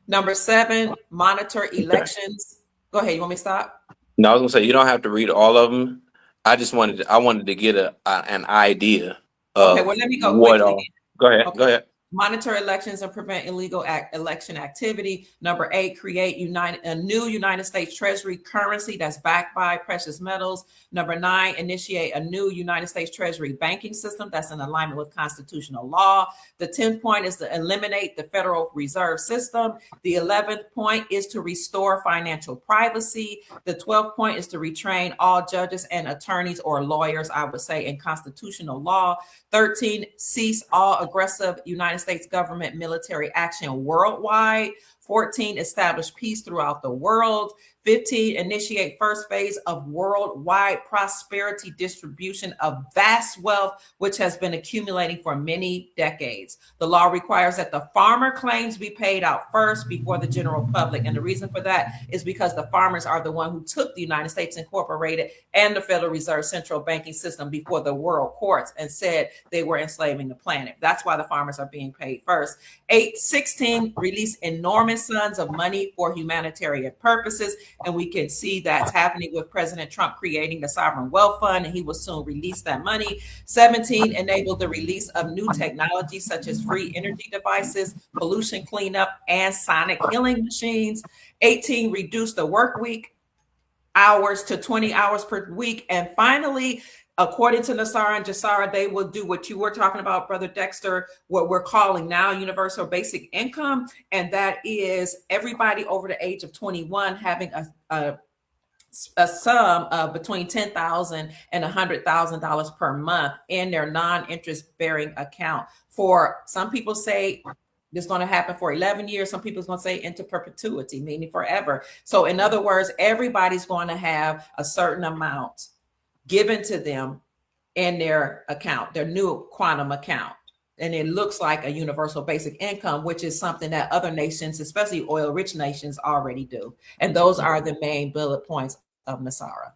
Speaker 1: Number 7, monitor elections. Go ahead. You want me to stop?
Speaker 3: No, I was gonna say you don't have to read all of them. I wanted to get an idea
Speaker 1: Okay.
Speaker 3: of
Speaker 1: Well, let me go
Speaker 3: what
Speaker 1: quickly.
Speaker 3: all. Go ahead.
Speaker 1: Okay.
Speaker 3: Go ahead.
Speaker 1: Monitor elections and prevent illegal election activity. Number 8, create a new United States Treasury currency that's backed by precious metals. Number 9, initiate a new United States Treasury banking system that's in alignment with constitutional law. The 10th point is to eliminate the Federal Reserve System. The 11th point is to restore financial privacy. The 12th point is to retrain all judges and attorneys, or lawyers, I would say, in constitutional law. 13, cease all aggressive United States government military action worldwide. 14, establish peace throughout the world. 15, initiate first phase of worldwide prosperity distribution of vast wealth, which has been accumulating for many decades. The law requires that the farmer claims be paid out first before the general public. And the reason for that is because the farmers are the one who took the United States Incorporated and the Federal Reserve central banking system before the world courts and said they were enslaving the planet. That's why the farmers are being paid first. 16, release enormous sums of money for humanitarian purposes. And we can see that's happening with President Trump creating the Sovereign Wealth Fund, and he will soon release that money. 17, enable the release of new technology such as free energy devices, pollution cleanup, and sonic healing machines. 18, reduce the work week hours to 20 hours per week. And finally, according to Nasara and Jassara, they will do what you were talking about, Brother Dexter, what we're calling now universal basic income. And that is everybody over the age of 21 having a a sum of between $10,000 and $100,000 per month in their non-interest bearing account. For some people say it's going to happen for 11 years. Some people are going to say into perpetuity, meaning forever. So in other words, everybody's going to have a certain amount given to them in their account, their new quantum account. And it looks like a universal basic income, which is something that other nations, especially oil-rich nations, already do. And those are the main bullet points of Nasara.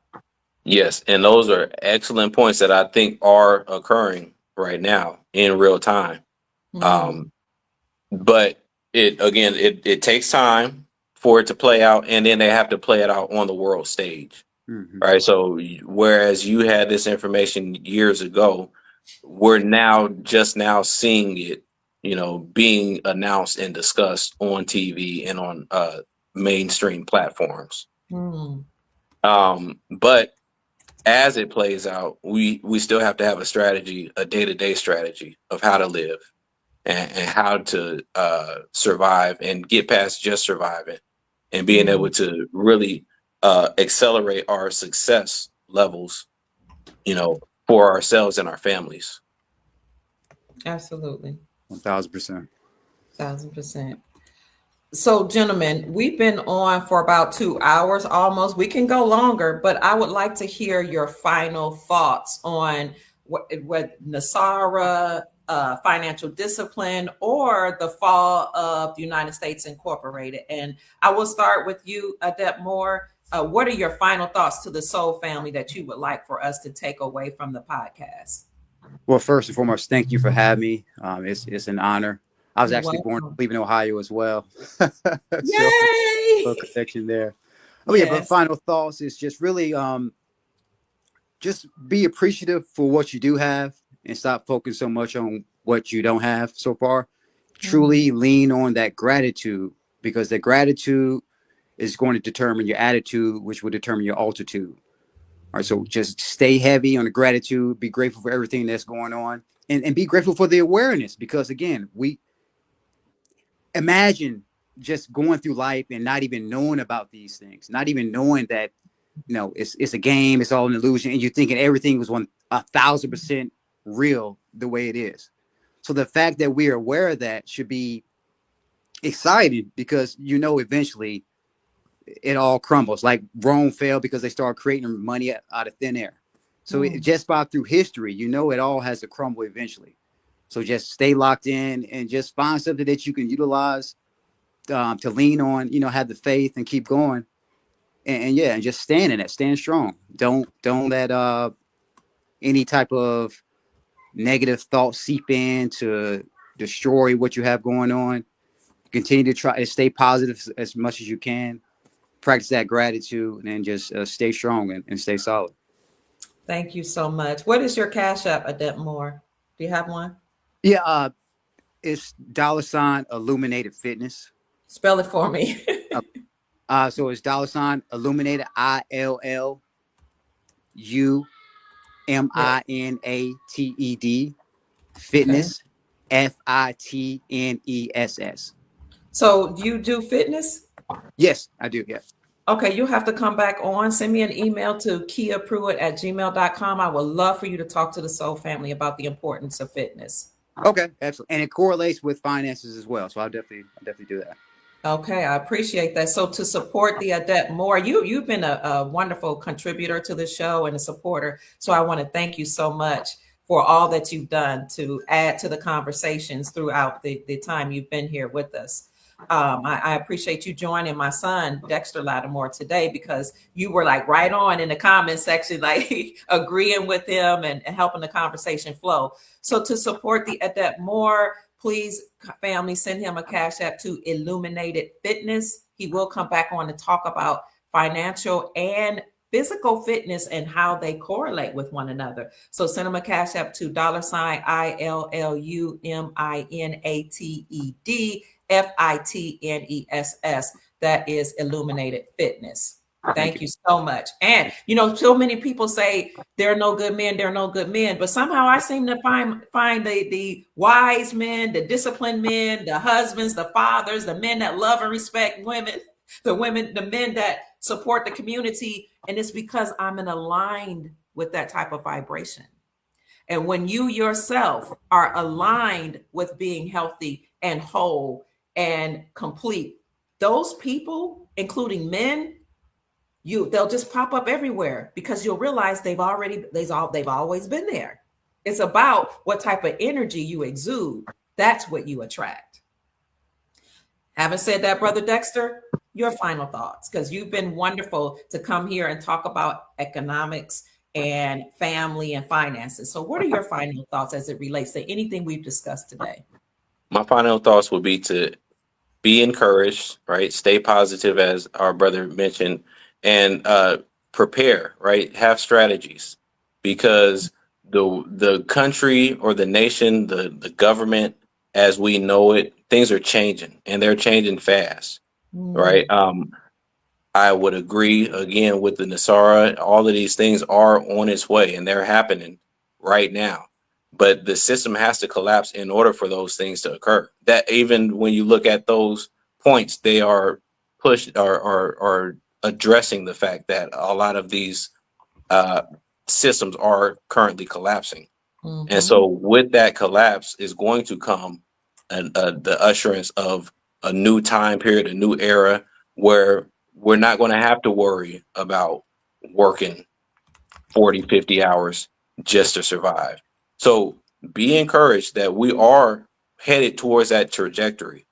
Speaker 3: Yes, and those are excellent points that I think are occurring right now in real time. But it takes time for it to play out, and then they have to play it out on the world stage. Right. So whereas you had this information years ago, we're just now seeing it, being announced and discussed on TV and on mainstream platforms. But as it plays out, we still have to have a strategy, a day-to-day strategy of how to live and how to survive and get past just surviving and being able to really accelerate our success levels, for ourselves and our families.
Speaker 1: Absolutely.
Speaker 4: 1,000%.
Speaker 1: 1,000%. So, gentlemen, we've been on for about 2 hours almost. We can go longer, but I would like to hear your final thoughts on what Nasara, financial discipline, or the fall of the United States Incorporated. And I will start with you, Adept Moore. What are your final thoughts to the Soul family that you would like for us to take away from the podcast?
Speaker 4: Well, first and foremost, thank you for having me. It's an honor. I was actually born in Cleveland, Ohio as well.
Speaker 1: Yay!
Speaker 4: So, connection there. Oh, yes. Yeah, but final thoughts is just really just be appreciative for what you do have and stop focusing so much on what you don't have so far. Truly lean on that gratitude, because the gratitude is going to determine your attitude, which will determine your altitude. All right, so just stay heavy on the gratitude, be grateful for everything that's going on, and be grateful for the awareness, because again, we imagine just going through life and not even knowing about these things, not even knowing that, it's a game, it's all an illusion, and you're thinking everything was 1,000% real the way it is. So the fact that we are aware of that should be exciting, because eventually it all crumbles. Like Rome fell because they started creating money out of thin air. So just through history, it all has to crumble eventually. So just stay locked in and just find something that you can utilize to lean on, have the faith and keep going. And just stand in it, stand strong. Don't let any type of negative thoughts seep in to destroy what you have going on. Continue to try to stay positive as much as you can. Practice that gratitude, and then just stay strong and stay solid.
Speaker 1: Thank you so much. What is your Cash App, Adept Moore? Do you have one?
Speaker 4: Yeah, it's $ Illuminated Fitness.
Speaker 1: Spell it for me.
Speaker 4: So it's $ Illuminated, ILLUMINATED Fitness, FITNESS.
Speaker 1: So you do fitness?
Speaker 4: Yes, I do. Yes.
Speaker 1: Okay, you'll have to come back on. Send me an email to kiapruitt@gmail.com. I would love for you to talk to the Soul family about the importance of fitness.
Speaker 4: Okay, absolutely. And it correlates with finances as well. So I'll definitely do that.
Speaker 1: Okay, I appreciate that. So to support the Adept Moore, you've been a wonderful contributor to the show and a supporter. So I want to thank you so much for all that you've done to add to the conversations throughout the time you've been here with us. I appreciate you joining my son, Dexter Lattimore, today, because you were like right on in the comment section, like agreeing with him and helping the conversation flow. So to support the Adept Moore, please, family, send him a Cash App to Illuminated Fitness. He will come back on to talk about financial and physical fitness and how they correlate with one another. So send him a Cash App to $ILLUMINATED FITNESS. That is Illuminated Fitness. Thank you so much. And so many people say there are no good men, there are no good men, but somehow I seem to find the wise men, the disciplined men, the husbands, the fathers, the men that love and respect women. The women, the men that support the community, and it's because I'm in aligned with that type of vibration. And when you yourself are aligned with being healthy and whole and complete, those people, including men, they'll just pop up everywhere because you'll realize they've always been there. It's about what type of energy you exude. That's what you attract. Having said that, Brother Dexter, your final thoughts, because you've been wonderful to come here and talk about economics and family and finances. So what are your final thoughts as it relates to anything we've discussed today?
Speaker 3: My final thoughts would be to be encouraged, right? Stay positive, as our brother mentioned, and prepare, right? Have strategies, because the country or the nation, the government as we know it, things are changing, and they're changing fast, right? I would agree again with the Nasara. All of these things are on its way, and they're happening right now. But the system has to collapse in order for those things to occur. That even when you look at those points, they are pushed or addressing the fact that a lot of these uh, systems are currently collapsing. And so, with that collapse, is going to come the usherance of a new time period, a new era where we're not going to have to worry about working 40, 50 hours just to survive. So be encouraged that we are headed towards that trajectory.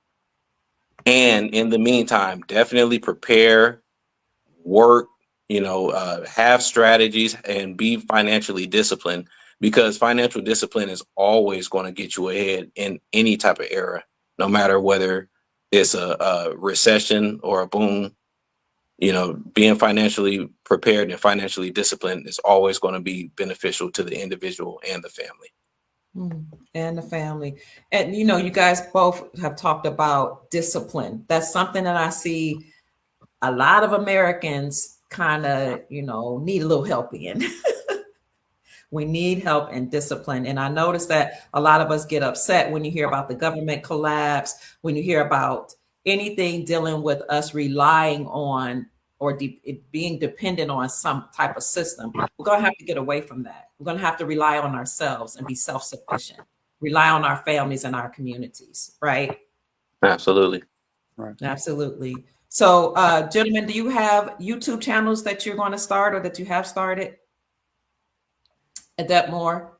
Speaker 3: And in the meantime, definitely prepare, work, have strategies and be financially disciplined, because financial discipline is always going to get you ahead in any type of era, no matter whether it's a recession or a boom. Being financially prepared and financially disciplined is always going to be beneficial to the individual and the family.
Speaker 1: And the family. And, you guys both have talked about discipline. That's something that I see a lot of Americans kind of, need a little help in. We need help and discipline. And I notice that a lot of us get upset when you hear about the government collapse, when you hear about anything dealing with us relying on or being dependent on some type of system. We're going to have to get away from that. We're going to have to rely on ourselves and be self-sufficient, rely on our families and our communities, right?
Speaker 3: Absolutely.
Speaker 4: Right.
Speaker 1: Absolutely. So, gentlemen, do you have YouTube channels that you're going to start or that you have started? Adept Moore?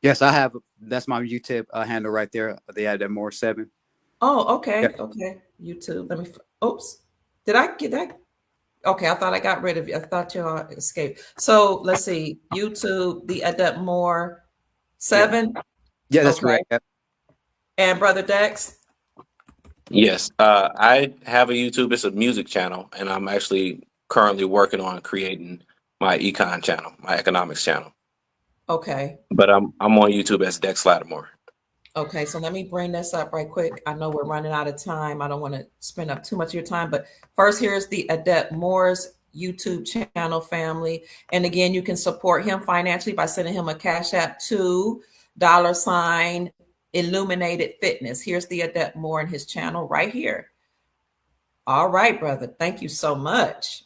Speaker 4: Yes, I have. That's my YouTube handle right there. The Adept Moore 7.
Speaker 1: Oh, okay.
Speaker 4: Yeah.
Speaker 1: Okay. YouTube. Let me, oops. Did I get that? Okay. I thought I got rid of you. I thought you all escaped. So let's see. YouTube, the Adept Moore 7.
Speaker 4: Yeah, that's
Speaker 1: okay.
Speaker 4: correct.
Speaker 1: And Brother Dex?
Speaker 3: Yes. I have a YouTube. It's a music channel, and I'm actually currently working on creating my econ channel, my economics channel.
Speaker 1: Okay.
Speaker 3: But I'm on YouTube as Dex Lattimore.
Speaker 1: Okay, so let me bring this up right quick. I know we're running out of time. I don't want to spend up too much of your time, but first, here's the Adept Moore's YouTube channel, family. And again, you can support him financially by sending him a Cash App to $ Illuminated Fitness. Here's the Adept Moore and his channel right here. All right, brother. Thank you so much.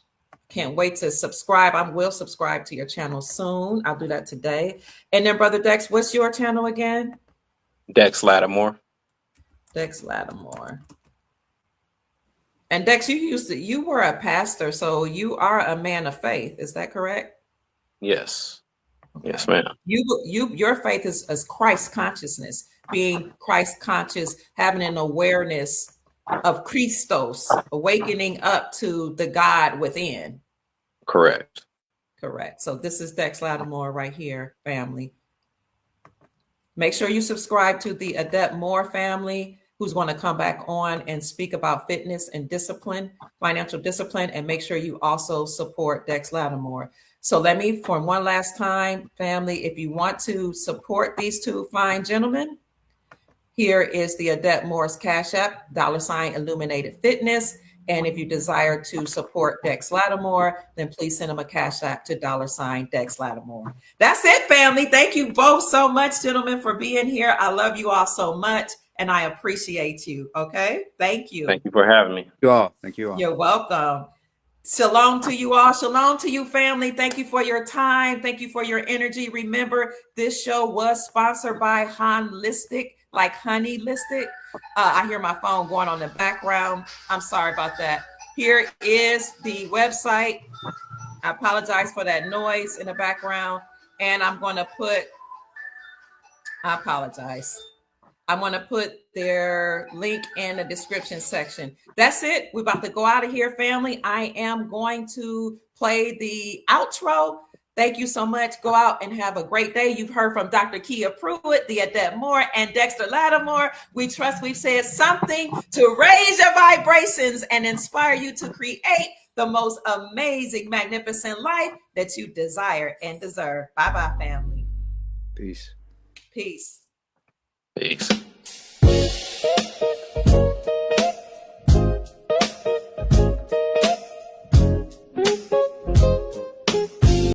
Speaker 1: Can't wait to subscribe. I will subscribe to your channel soon. I'll do that today. And then, Brother Dex, what's your channel again?
Speaker 3: Dex Lattimore.
Speaker 1: Dex Lattimore. And Dex, you were a pastor, so you are a man of faith. Is that correct?
Speaker 3: Yes.
Speaker 1: Okay.
Speaker 3: Yes, ma'am.
Speaker 1: Your faith is Christ consciousness, being Christ conscious, having an awareness of Christos, awakening up to the God within.
Speaker 3: Correct.
Speaker 1: Correct. So this is Dex Lattimore right here, family. Make sure you subscribe to the Adept Moore family, who's going to come back on and speak about fitness and discipline, financial discipline, and make sure you also support Dex Lattimore. So let me, for one last time, family, if you want to support these two fine gentlemen, here is the Adept Moore's Cash App, $ Illuminated Fitness. And if you desire to support Dex Lattimore, then please send him a Cash App to $ Dex Lattimore. That's it, family. Thank you both so much, gentlemen, for being here. I love you all so much. and I appreciate you. Okay. Thank you.
Speaker 3: Thank you for having me.
Speaker 4: You all. Thank you all.
Speaker 1: You're welcome. Shalom to you all. Shalom to you, family. Thank you for your time. Thank you for your energy. Remember, this show was sponsored by Holistic, like Honey Listic. I hear my phone going on in the background. I'm sorry about that. Here is the website. I apologize for that noise in the background. And I'm going to put, I apologize. I'm going to put their link in the description section. That's it. We're about to go out of here, family. I am going to play the outro. Thank you so much. Go out and have a great day. You've heard from Dr. Kia Pruitt, the Adept Moore, and Dexter Lattimore. We trust we've said something to raise your vibrations and inspire you to create the most amazing, magnificent life that you desire and deserve. Bye-bye, family.
Speaker 4: Peace.
Speaker 1: Peace.
Speaker 3: Peace.